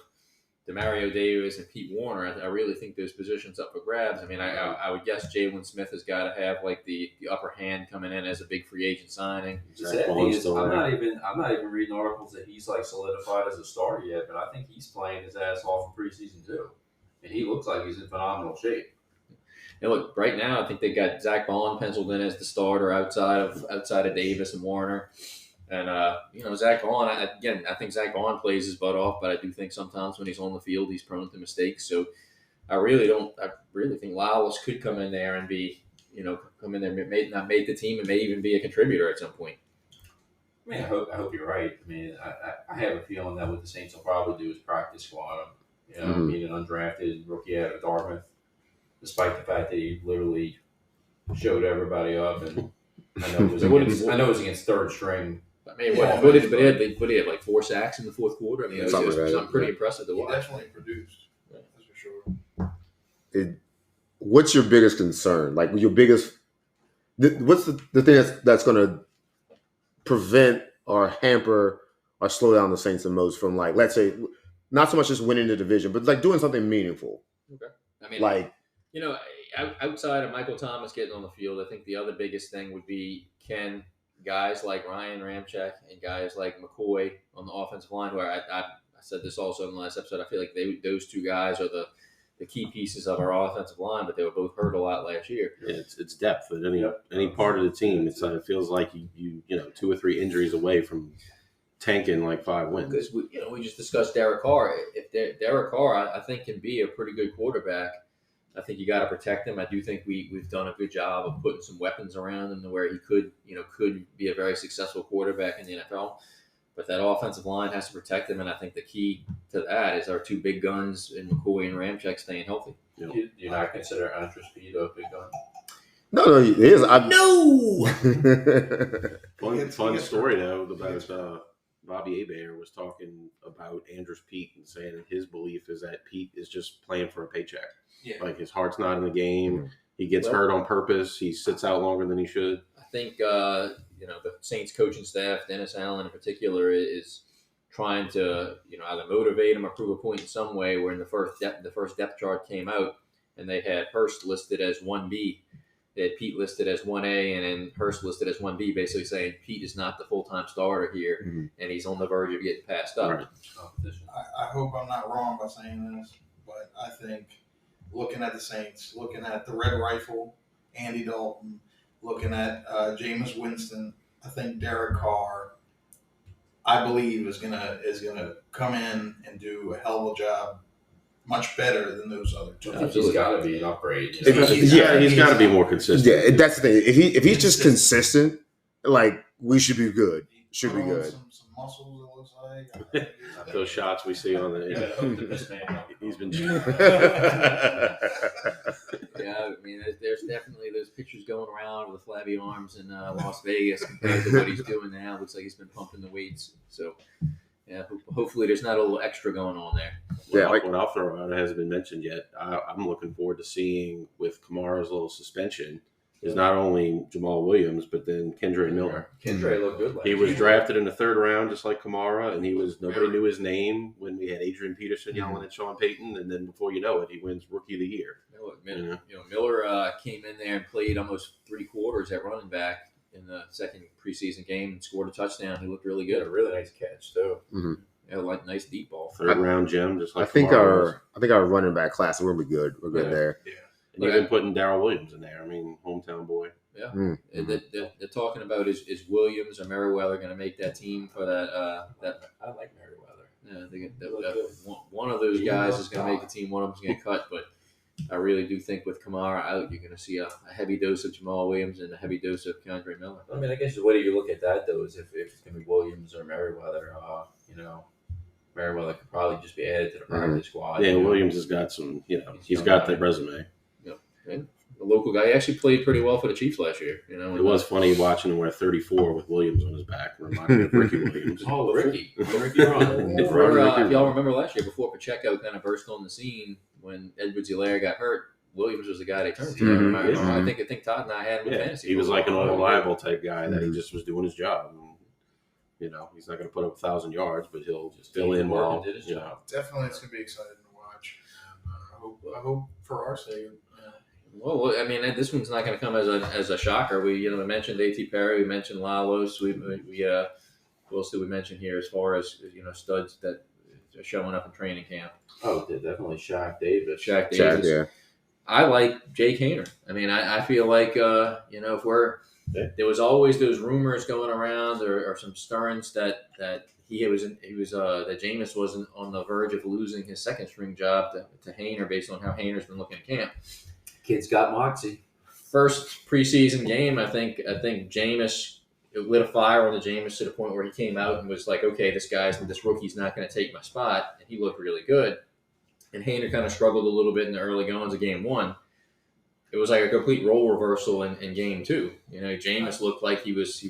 Demario Davis and Pete Warner, I really think there's positions up for grabs. I mean, I would guess Jalen Smith has got to have like the upper hand coming in as a big free agent signing. The sad thing is, I'm not even reading articles that he's like solidified as a starter yet, but I think he's playing his ass off in preseason too, and he looks like he's in phenomenal shape. And look, right now I think they got Zach Bond penciled in as the starter outside of Davis and Warner. And, Zach Bond, I think Zach Bond plays his butt off, but I do think sometimes when he's on the field, he's prone to mistakes. So I really think Lyles could come in there and be, may not make the team and may even be a contributor at some point. I mean, I hope you're right. I mean, I have a feeling that what the Saints will probably do is practice squad him, being an undrafted rookie out of Dartmouth, despite the fact that he literally showed everybody up. And I know it was against third string. I mean, but he had like 4 sacks in the fourth quarter. I mean, it was something pretty impressive to watch. He definitely produced. Yeah. That's for sure. What's your biggest concern? Like, your biggest, what's the thing that's going to prevent or hamper or slow down the Saints the most from, like, let's say, not so much just winning the division, but like doing something meaningful? Okay. I mean, like, outside of Michael Thomas getting on the field, I think the other biggest thing would be can guys like Ryan Ramczyk and guys like McCoy on the offensive line, where I said this also in the last episode, I feel like those 2 guys are the key pieces of our offensive line, but they were both hurt a lot last year. Yeah, it's depth at any part of the team. It feels like you 2 or 3 injuries away from tanking like 5 wins. Because we just discussed Derek Carr. If Derek Carr, I think, can be a pretty good quarterback. I think you got to protect him. I do think we've done a good job of putting some weapons around him to where he could be a very successful quarterback in the NFL. But that offensive line has to protect him, and I think the key to that is our 2 big guns in McCoy and Ramczyk staying healthy. Do you not consider Andrew Speed a big gun? No, he is. No. Fun story though about Bobby Abair was talking about Andrews Pete and saying his belief is that Pete is just playing for a paycheck. Yeah. Like, his heart's not in the game. He gets hurt on purpose. He sits out longer than he should. I think the Saints coaching staff, Dennis Allen in particular, is trying to either motivate him or prove a point in some way. Where in the first depth chart came out, and they had Hurst listed as 1B, They had Pete listed as 1A and then Hurst listed as 1B, basically saying Pete is not the full-time starter here, and he's on the verge of getting passed up. Right. Competition. I hope I'm not wrong by saying this, but I think looking at the Saints, looking at the Red Rifle, Andy Dalton, looking at Jameis Winston, I think Derek Carr, I believe is gonna come in and do a hell of a job, much better than those other two. I think he's got to be an upgrade. He's got to be more consistent. Yeah, that's the thing. If he's just consistent, like we should be good. Should be good. Some muscles, it looks like. Those shots we see on the he's been. Yeah, I mean, there's definitely those pictures going around with the flabby arms in Las Vegas compared to what he's doing now. Looks like he's been pumping the weights. So, yeah, hopefully there's not a little extra going on there. Yeah, what I'll throw out, it hasn't been mentioned yet. I'm looking forward to seeing with Kamara's little suspension is not only Jamal Williams, but then Kendre Miller. Kendre looked good last He was year. drafted in the third round, just like Kamara, and nobody knew his name when we had Adrian Peterson yelling at Sean Payton, and then before you know it, he wins Rookie of the Year. Miller came in there and played almost 3 quarters at running back in the second preseason game and scored a touchdown. He looked really He had good. a really nice catch too. Mm-hmm. Yeah, like nice deep ball. Third round gem, just like I think Kamara was. our running back class will be good. We're good there. Yeah. And you've been putting Darrell Williams in there. I mean, hometown boy. Yeah, Mm-hmm. they're talking about is Williams or Merriweather going to make that team for that? I like Merriweather. Yeah, one of those guys is going to make the team. One of them's going to cut, but I really do think with Kamara out, you're going to see a heavy dose of Jamal Williams and a heavy dose of Kendre Miller. I mean, I guess the way you look at that though is if it's going to be Williams or Merriweather, Merriweather could probably just be added to the practice squad. Yeah, Williams has got some, he's got that resume. And the local guy, he actually played pretty well for the Chiefs last year. It was funny watching him wear 34 with Williams on his back. Reminded me of Ricky Williams. Oh, Ricky Ron. Ricky If y'all remember last year, before Pacheco kind of burst on the scene when Edwards-Helaire got hurt, Williams was the guy they turned to. Mhm. I think Todd and I had him in fantasy. He was like an unreliable type guy that he just was doing his job. And, he's not going to put up 1,000 yards, but he'll just fill in well. Did his job. Definitely, it's going to be exciting to watch. And, I hope for our sake. Well, I mean, this one's not going to come as a shocker. We mentioned A.T. Perry, we mentioned Lalos, we who else did we mention here as far as studs that are showing up in training camp? Oh, definitely Shaq Davis. Shaq Davis. Yeah. I like Jake Haener. I mean, I feel like if there was always those rumors going around or some stirrings that that Jameis wasn't on the verge of losing his second string job to Haener based on how Haener's been looking at camp. Kid's got moxie. First preseason game, I think Jameis, it lit a fire on the Jameis to the point where he came out and was like, okay, this rookie's not going to take my spot, and he looked really good. And Haener kind of struggled a little bit in the early goings of game 1. It was like a complete role reversal in game 2. Jameis looked like he was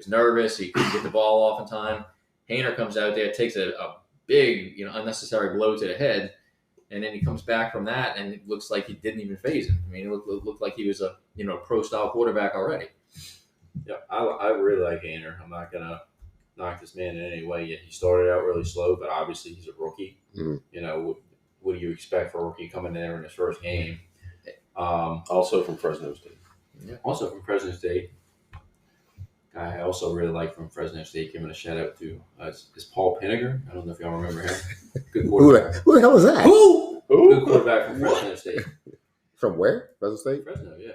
nervous. He couldn't get the ball off in time. Haener comes out there, takes a big, unnecessary blow to the head, and then he comes back from that, and it looks like he didn't even phase him. I mean, it looked like he was a pro-style quarterback already. Yeah, I really like Haener. I'm not gonna knock this man in any way yet. He started out really slow, but obviously he's a rookie. Mm-hmm. What do you expect for a rookie coming there in his first game? Also from Fresno State. Yeah. Also from Fresno State. Guy I also really like from Fresno State, giving a shout out to is Paul Pinniger. I don't know if y'all remember him. Good quarterback. Who the hell is that? Good quarterback from Fresno State. From where? Fresno State? Fresno, yeah.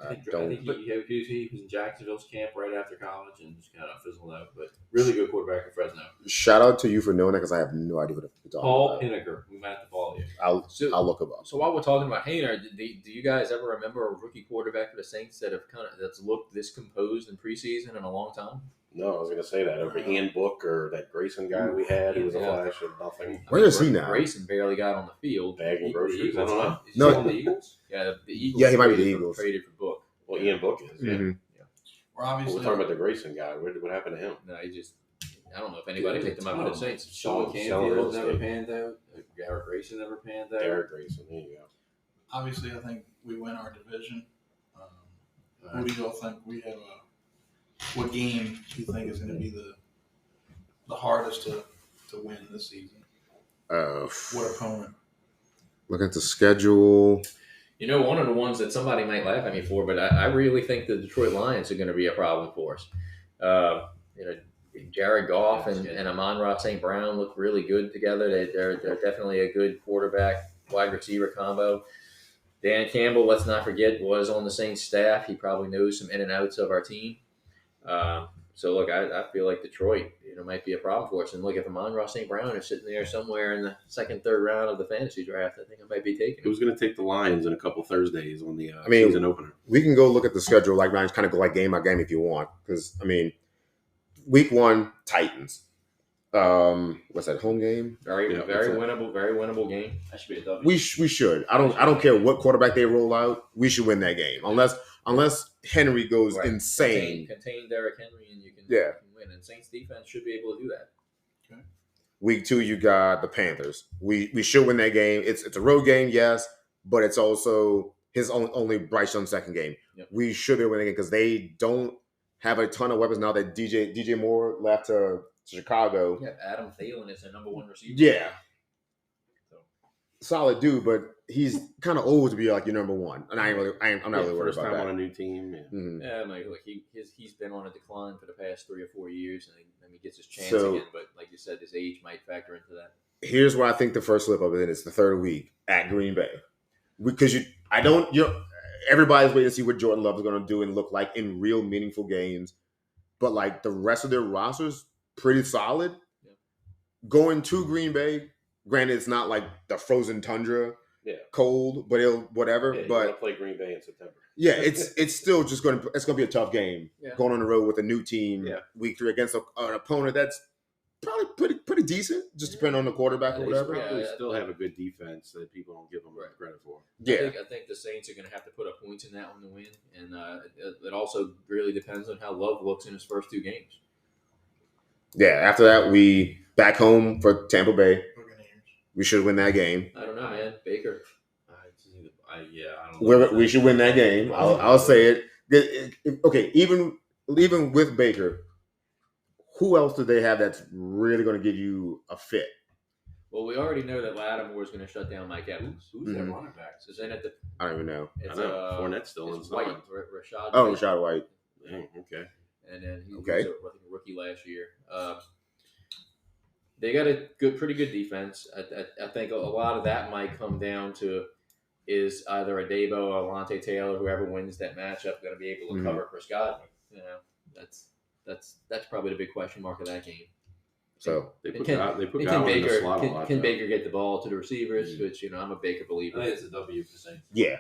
I think don't. he was in Jacksonville's camp right after college and just kind of fizzled out. But really good quarterback in Fresno. Shout out to you for knowing that because I have no idea what you're talking Paul about. Pinniger. We might have to follow you. I'll look him up. So while we're talking about Haener, do you guys ever remember a rookie quarterback for the Saints that's looked this composed in preseason in a long time? No, I was going to say that. Over Ian Book or that Grayson guy we had, he was a flash of nothing. Where is he now? Grayson barely got on the field. Bagging groceries. I don't know. Is he No. on the Eagles? Yeah, the Eagles. Yeah, he might be the traded Eagles. Traded for Book. Well, Ian Book is. Yeah. Mhm. We're We're obviously talking about the Grayson guy. What happened to him? No, I don't know if anybody picked him up for the Saints. Sean Selling real Canfield never estate. panned out. Garrett Grayson never panned out. Derek Grayson. There you go. obviously I think we win our division. Who do y'all think we have? What game do you think is going to be the hardest to win this season? What opponent? Look at the schedule. You know, one of the ones that somebody might laugh at me for, but I really think the Detroit Lions are going to be a problem for us. You know, Jared Goff and Amon-Ra St. Brown look really good together. They're definitely a good quarterback wide receiver combo. Dan Campbell, let's not forget, was on the Saints staff. He probably knows some in and outs of our team. So look, I feel like Detroit, might be a problem for us. And look, if Amon-Ra St. Brown is sitting there somewhere in the second, third round of the fantasy draft, I think I might be taking him. Who's going to take the Lions in a couple Thursdays on the season opener? We can go look at the schedule, like Ryan's kind of go like game by game if you want, because week 1 Titans. What's that, home game? Very winnable game. That should be a W. We should. I don't care what quarterback they roll out. We should win that game, unless Henry goes insane. Contain Derrick Henry, and you can win. And Saints defense should be able to do that. Okay. Week 2, you got the Panthers. We should win that game. It's a road game, yes, but it's also his only Bryce Young second game. Yep. We should be winning it because they don't have a ton of weapons now that DJ Moore left to Chicago. Yeah, Adam Thielen is their number 1 receiver. Yeah. Solid dude, but he's kind of old to be like your number 1, and I'm not really worried first about time that. on a new team. Yeah, Mm-hmm. Look, he's been on a decline for the past 3 or 4 years, and then he gets his chance So- again. But like you said, his age might factor into that. Here's where I think the first slip of it is the third week at Green Bay, because everybody's waiting to see what Jordan Love is going to do and look like in real meaningful games, but like the rest of their roster's pretty solid. Yeah. Going to Green Bay, granted, it's not like the frozen tundra, cold, but it'll whatever. you're but going to play Green Bay in September. yeah, it's still just going to be a tough game going on the road with a new team week 3 against an opponent that's probably pretty decent, just depending on the quarterback or whatever. They still have a good defense that people don't give them credit for. Yeah, I think the Saints are going to have to put up points in that one to win, and it also really depends on how Love looks in his first 2 games. yeah. After that, we back home for Tampa Bay. Wagoneers. We should win that game. I don't know, man. Baker. I don't know. We should win that game. I'll say it. Okay, even with Baker, who else do they have that's really going to give you a fit? Well, we already know that Lattimore is going to shut down Mike Evans. Who's their running backs? Isn't it I don't even know. It's I know. Fournette's still it's inside. White, Rashad. Oh, White. Rashad White. Dang, okay. And then he was Okay. I think, a rookie last year. They got a pretty good defense. I think a lot of that might come down to is either a Debo or Alontae Taylor, whoever wins that matchup, going to be able to cover Chris Godwin. That's probably the big question mark of that game. So They put Can Godwin in the slot a lot. Can though. Baker get the ball to the receivers? Which I'm a Baker I believer. think it's a W for Saints. yeah.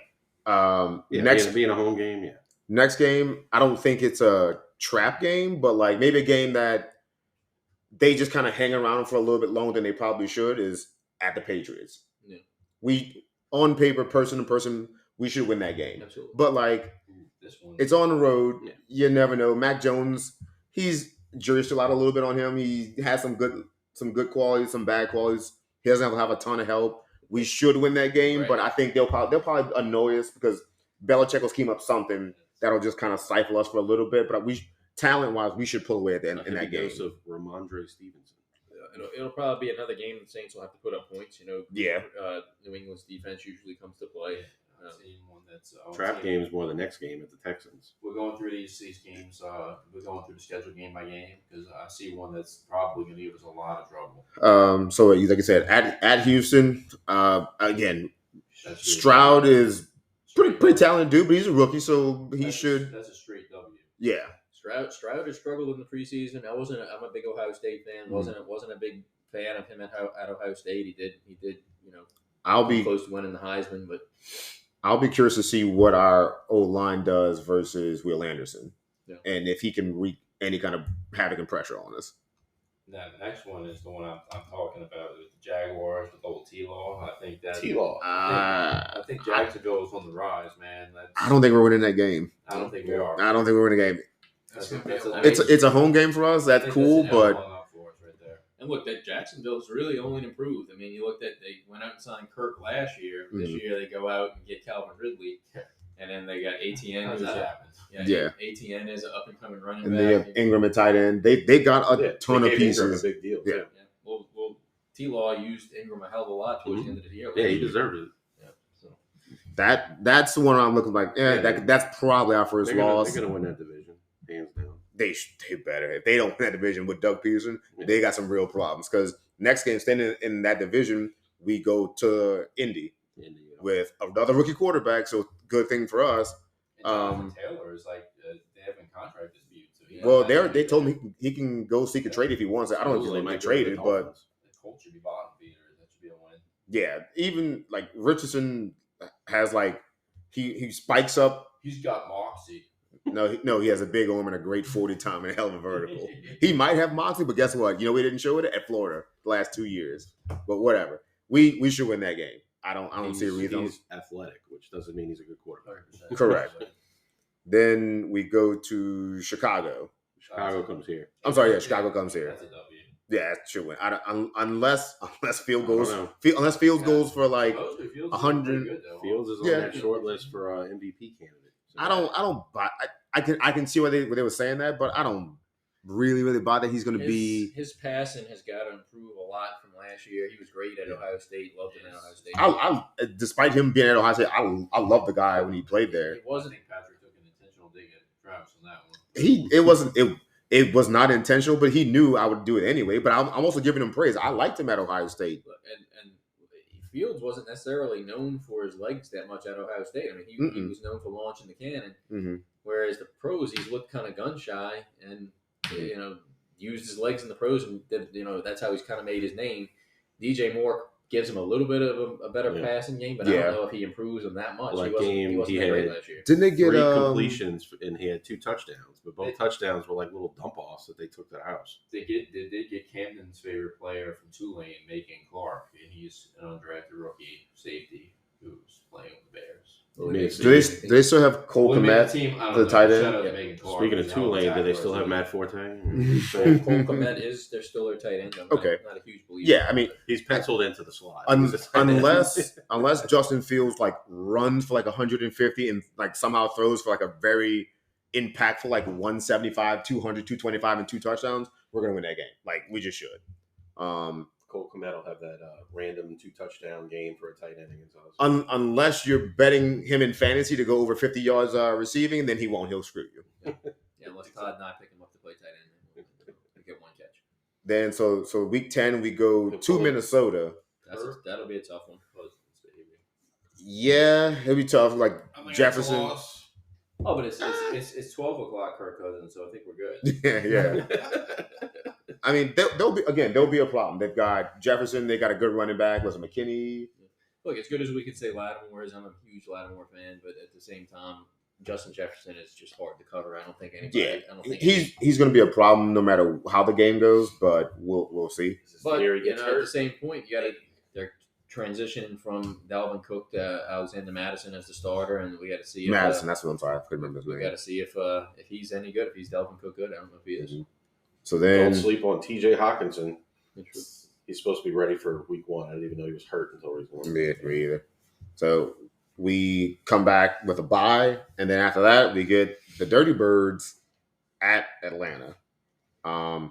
Being a home game, Next game, I don't think it's a trap game, but like maybe a game that they just kind of hang around for a little bit longer than they probably should is at the Patriots. Yeah. We, on paper, person to person, we should win that game. Absolutely. But like, This one. it's on the road. Yeah. You never know. Mac Jones, jury's still out a little bit on him. He has some good qualities, some bad qualities. He doesn't have a ton of help. We should win that game, Right. but I think they'll probably annoy us because Belichick will scheme up something that'll just kind of stifle us for a little bit. But talent-wise, we should pull away at the end in that game. Of Ramondre Stevenson. It'll probably be another game the Saints will have to put up points. Yeah. New England's defense usually comes to play. I've seen one that's Trap game is more the next game at the Texans. We're going through these games. We're going through the schedule game by game because I see one that's probably going to give us a lot of trouble. So like I said, at Houston, again, That's Stroud is pretty talented dude, but he's a rookie, so he should. That's a straight W. Yeah. Stroud has struggled in the preseason. I'm a big Ohio State fan. wasn't a big fan of him at Ohio State. He did I'll be close to winning the Heisman, but I'll be curious to see what our O-line does versus Will Anderson, and if he can wreak any kind of havoc and pressure on us. Now, the next one is the one I'm talking about with the Jaguars with old T-Law. I think that T-Law. I think Jacksonville is on the rise, man. I don't think we're winning that game. I don't think we are. I don't think we're winning the game. That's It's a home game for us. That's cool, but and look, that Jacksonville's really only improved. I mean, you looked at they went out and signed Kirk last year. This year they go out and get Calvin Ridley, and then they got ATN. How does that happen? Yeah. ATN is an up and coming running and back. they have Ingram at tight end. They got a ton they of gave Ingram pieces. a big deal. Yeah. Well, T-Law used Ingram a hell of a lot towards the end of the year. Yeah, he deserved it. Yeah. So That's the one I'm looking like. That's probably our first loss. They're gonna win that division, hands down. They better. If they don't win that division with Doug Peterson, they got some real problems. Because next game, standing in that division, we go to Indy with another rookie quarterback. So good thing for us. And Jonathan Taylor is like they have a contract dispute. So they told me he can go seek a trade if he wants it. I don't know if he'll get traded, but the Colts should be bottom feeder. That should be a win. Yeah, even like Richardson has like he spikes up. He's got moxie. No, he has a big arm and a great 40 time and a hell of a vertical. He might have moxie, but guess what? We didn't show it at Florida the last 2 years. But whatever, we should win that game. I don't see a reason. He's athletic, which doesn't mean he's a good quarterback. Correct. Then we go to Chicago. Chicago comes here. I'm sorry, Chicago comes here. That's a W. Yeah, it should win. Unless field goals, unless field goals for like 100. Fields is on that short list for MVP candidate. So I don't buy. I can see why they were saying that, but I don't really buy that he's going to be. His passing has got to improve a lot from last year. He was great at Ohio State. Loved him at Ohio State. Despite him being at Ohio State, I love the guy when he played there. It wasn't Patrick took an intentional dig at Travis on that one. It was not intentional, but he knew I would do it anyway. But I'm also giving him praise. I liked him at Ohio State. And Fields wasn't necessarily known for his legs that much at Ohio State. I mean, he was known for launching the cannon, whereas the pros, he's looked kind of gun shy and used his legs in the pros, and that's how he's kind of made his name. DJ Moore gives him a little bit of a better passing game, but I don't know if he improves him that much. Well, he wasn't great last year. Didn't they get 3 completions and he had 2 touchdowns, but both touchdowns were like little dump offs that they took to the house. They did get Camden's favorite player from Tulane, Macon Clark, and he's an undrafted rookie safety who's playing with the Bears. Do they still have Cole Kmet, the tight end? Speaking of Tulane, do they still have Matt Forte? Cole Kmet they're still their tight end. I'm not a huge believer. Yeah, I mean he's penciled into the slot. Unless Justin Fields like runs for like 150 and like somehow throws for like a very impactful like 175, 200, 225 and 2 touchdowns, we're gonna win that game. Like we just should. Cole Kmet will have that random 2 touchdown game for a tight end against us. Unless you're betting him in fantasy to go over 50 yards receiving, then he won't. He'll screw you. Unless Todd not pick him up to play tight end, he'll get 1 catch. Then so week 10 we go to Minnesota. That'll be a tough one. Yeah, it'll be tough. Like Jefferson. Oh, but it's 12 o'clock, Kirk Cousins, so I think we're good. Yeah. I mean, there'll be a problem. They've got Jefferson. They got a good running back. Was it McKinney? Look, as good as we could say Lattimore is, I'm a huge Lattimore fan, but at the same time, Justin Jefferson is just hard to cover. I don't think anybody. Yeah, he's going to be a problem no matter how the game goes, but we'll see. But at the same point, they're transitioning from Dalvin Cook to Alexander Madison as the starter, and we got to see Madison. That's what I'm sorry. I couldn't remember his name. We got to see if he's any good. If he's Dalvin Cook good, I don't know if he is. So then, don't sleep on T.J. Hawkinson. He's supposed to be ready for week 1. I didn't even know he was hurt until week 1. Me either. So we come back with a bye, and then after that, we get the Dirty Birds at Atlanta. We're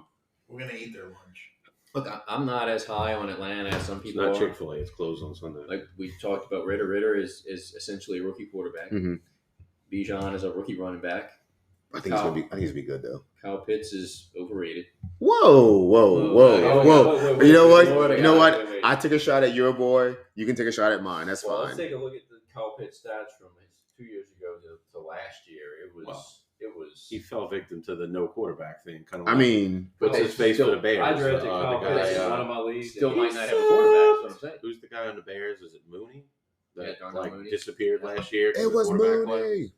gonna eat their lunch. Look, I'm not as high on Atlanta as some people. It's not Chick-fil-A. It's closed on Sunday. Like we talked about, Ritter is essentially a rookie quarterback. Bijan is a rookie running back. I think he's gonna be good though. Kyle Pitts is overrated. Whoa. You know what? I took a shot at your boy. You can take a shot at mine. That's fine. Let's take a look at the Kyle Pitts stats from 2 years ago to last year. It was. He fell victim to the no quarterback thing. Kind of. I mean, puts his face for the Bears. I drafted Kyle Pitts in one of my leagues. Still might not have a quarterback. That's what I'm saying. Who's the guy on the Bears? Is it Mooney? That Mooney. Disappeared last year. It was Mooney.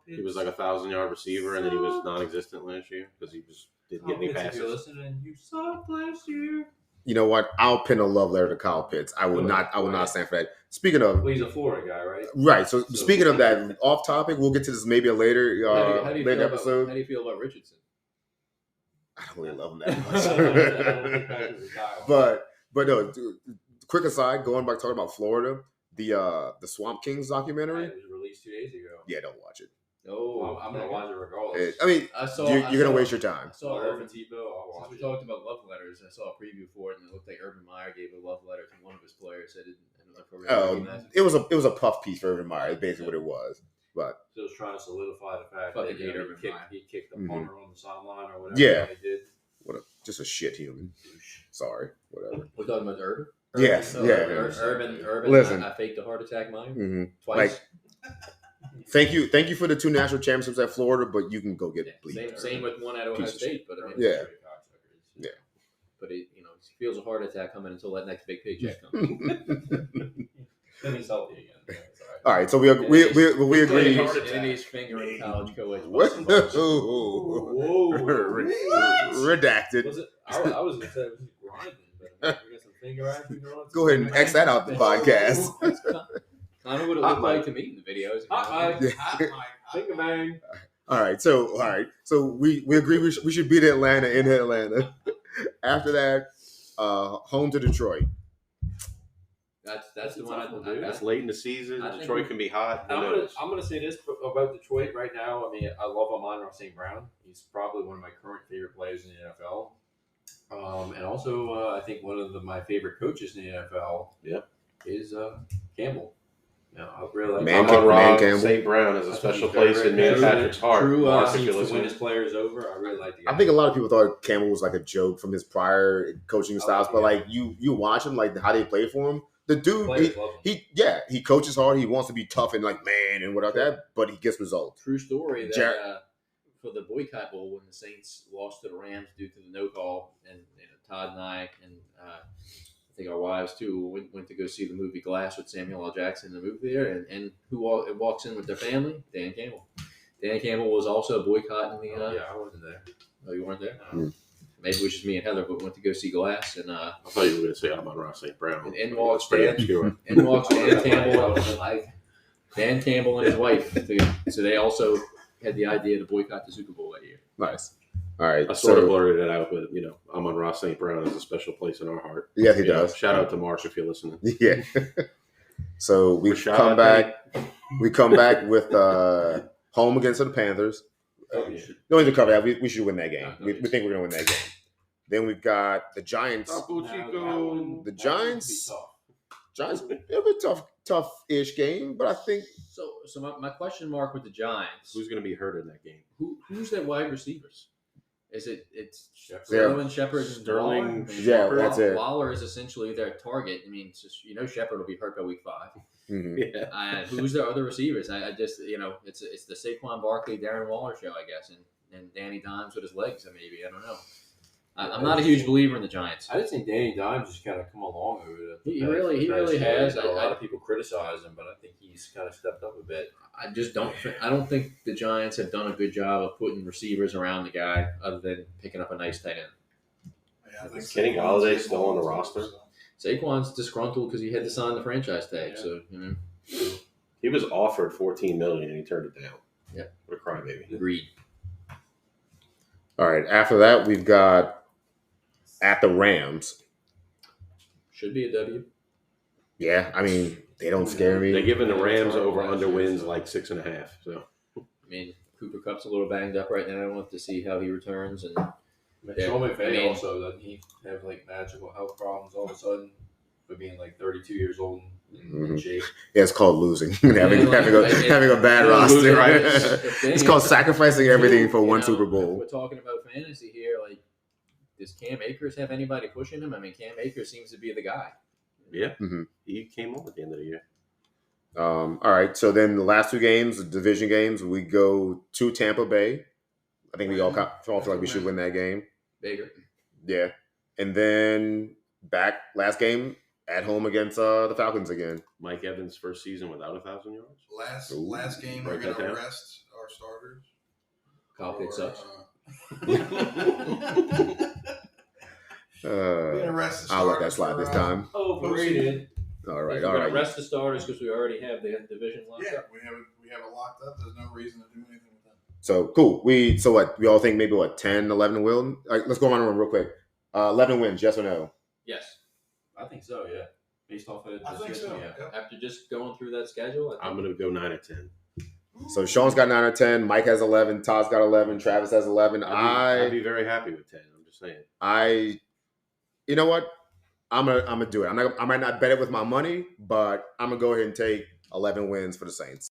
He was like a 1,000-yard receiver, and then he was non-existent last year because he didn't get any passes. If you're listening, you sucked last year. You know what? I'll pin a love letter to Kyle Pitts. I will not stand for that. Speaking of, he's a Florida guy, right? Right. So speaking of that, off topic, we'll get to this maybe a later episode. How do you feel about Richardson? I don't really love him that much. but no. Quick aside, going back talking about Florida, the Swamp Kings documentary. It was released 2 days ago. Yeah, don't watch it. No, I'm gonna watch it regardless. I mean, you're gonna waste your time. I saw Irvin Tebow. Since we talked about love letters, I saw a preview for it, and it looked like Urban Meyer gave a love letter to one of his players. I didn't know if for Oh, recognizing. it was a puff piece for Urban Meyer. It's basically what it was. But Still trying to solidify the fact Fucking that hate Urban Meyer. he kicked the Mhm. punter on the sideline or whatever Yeah. he did. just a shit human. Sorry, whatever. We're talking about Urban. Yes, Oh, yeah. Urban. Listen. I faked a heart attack, mine Mm-hmm. twice. Thank you for the 2 national championships at Florida, but you can go get bleeped. Same with one at Ohio Piece of State, but I mean, Yeah. Yeah. But he feels a heart attack coming until that next big paycheck comes. Then he's healthy again. Yeah, it's all right. All right, so we agree. And he's fingering college co-eds. What? Whoa. Redacted. Was it? I was gonna say it was grinding, but we got some finger action going on. Go ahead and X that out the podcast. Kind of what it looked like to me in the videos. Finger bang. All right, so we agree we should beat Atlanta in Atlanta. After that, home to Detroit. That's the one I do. That's late in the season. I think Detroit can be hot. Who I'm knows? gonna say this about Detroit right now. I mean, I love Amon-Ra St. Brown. He's probably one of my current favorite players in the NFL. And also, I think one of my favorite coaches in the NFL is Campbell. I really like Amon-Ra Campbell. St. Brown has a special He's very, place in very me and Patrick's heart. true, Mark, if Seems you're to win listening. his players over. I really like the guy. I think a lot of people thought Campbell was like a joke from his prior coaching styles, but yeah. like you watch him, like how they play for him. The dude, Players love him. he coaches hard. He wants to be tough and like man and whatever that, but he gets results. True story that Jar- for the boycott bowl when the Saints lost to the Rams due to the no call, and Todd and I and I think our wives too went to go see the movie Glass with Samuel L. Jackson in the movie there, and who walks in with their family? Dan Campbell. Dan Campbell was also boycotting the. Yeah, I wasn't there. Oh, you weren't there? Mm. Maybe it was just me and Heather, but went to go see Glass, and I thought you were going to say Amon-Ra St. Brown. And in walks Pretty Dan. obscure. In walks Dan Campbell. Dan Campbell and his wife. So they also had the idea to boycott the Super Bowl that year. Nice. All right. I sort of blurted it out, but Amon-Ra St. Brown has a special place in our heart. Yeah, he does. Shout out to Mark if you're listening. Yeah. So we Rashad come back. We come back with home against the Panthers. Oh, yeah. No need to cover that. We should win that game. No, We think we're going to win that game. Then we've got the Giants. Tapo Chico. The Giants. Giants. It'll be a tough-ish game, but I think So my question mark with the Giants. Who's going to be hurt in that game? Who's their wide receivers? It's Shepard. Sterling, Shepard, and Sterling, Waller? I mean, yeah, that's it. Waller is essentially their target. I mean, it's just, Shepard will be hurt by week 5. mhm. Yeah. Who's their other receivers? I just it's the Saquon Barkley, Darren Waller show, I guess, and Danny Dimes with his legs. Maybe I don't know. I'm not a huge believer in the Giants. I just think Danny Dimes just kind of come along over the. He really has. A lot of people criticize him, but I think he's kind of stepped up a bit. I just don't. I don't think the Giants have done a good job of putting receivers around the guy, other than picking up a nice tight end. Yeah, I think Kenny Saquon's Galladay good still on the too, roster? so. Saquon's disgruntled because he had to sign the franchise tag. Yeah. So He was offered $14 million and he turned it down. Yeah. What a crybaby. agreed. All right. After that, we've got at the Rams. Should be a W. Yeah, I mean they don't scare me. They're giving the Rams Yeah, over last under year, wins so. like 6.5. So I mean, Cooper Cup's a little banged up right now. We'll have to see how he returns. And It's only I fair mean- also that he have like magical health problems all of a sudden for being like 32 years old and in Mhm. shape. Yeah, it's called losing. having like, a bad Yeah, roster. losing, right? It's called sacrificing everything for one Super If Bowl. we're talking about fantasy here. Like, does Cam Akers have anybody pushing him? I mean, Cam Akers seems to be the guy. yeah, Mhm. he came on at the end of the year. All right. So then the last 2 games, the division games, we go to Tampa Bay. I think we all feel like we should win that game. Bigger. Yeah. And then back last game at home against the Falcons again. Mike Evans' first season without 1,000 yards. Last game, we're Write going that to down. rest our starters. Kyle Pitts sucks. We're going to rest the I'll let that starters slide for, this time. Overrated. All right. We're All gonna right. rest the starters because we already have the division locked Yeah, up. we have it locked up. There's no reason to do anything with that. So cool. So what? We all think maybe 10, 11 win? All right, let's go around the room real quick. 11 wins, yes or no? Yes. I think so, yeah. Based off of I think so. yeah. Yep. After just going through that schedule, I I'm think going to go 9 or 10. So Sean's got 9 or 10. Mike has 11. Todd's got 11. Travis has 11. I'd be very happy with 10. I'm just saying. You know what? I'm gonna do it. I might not bet it with my money, but I'm gonna go ahead and take 11 wins for the Saints.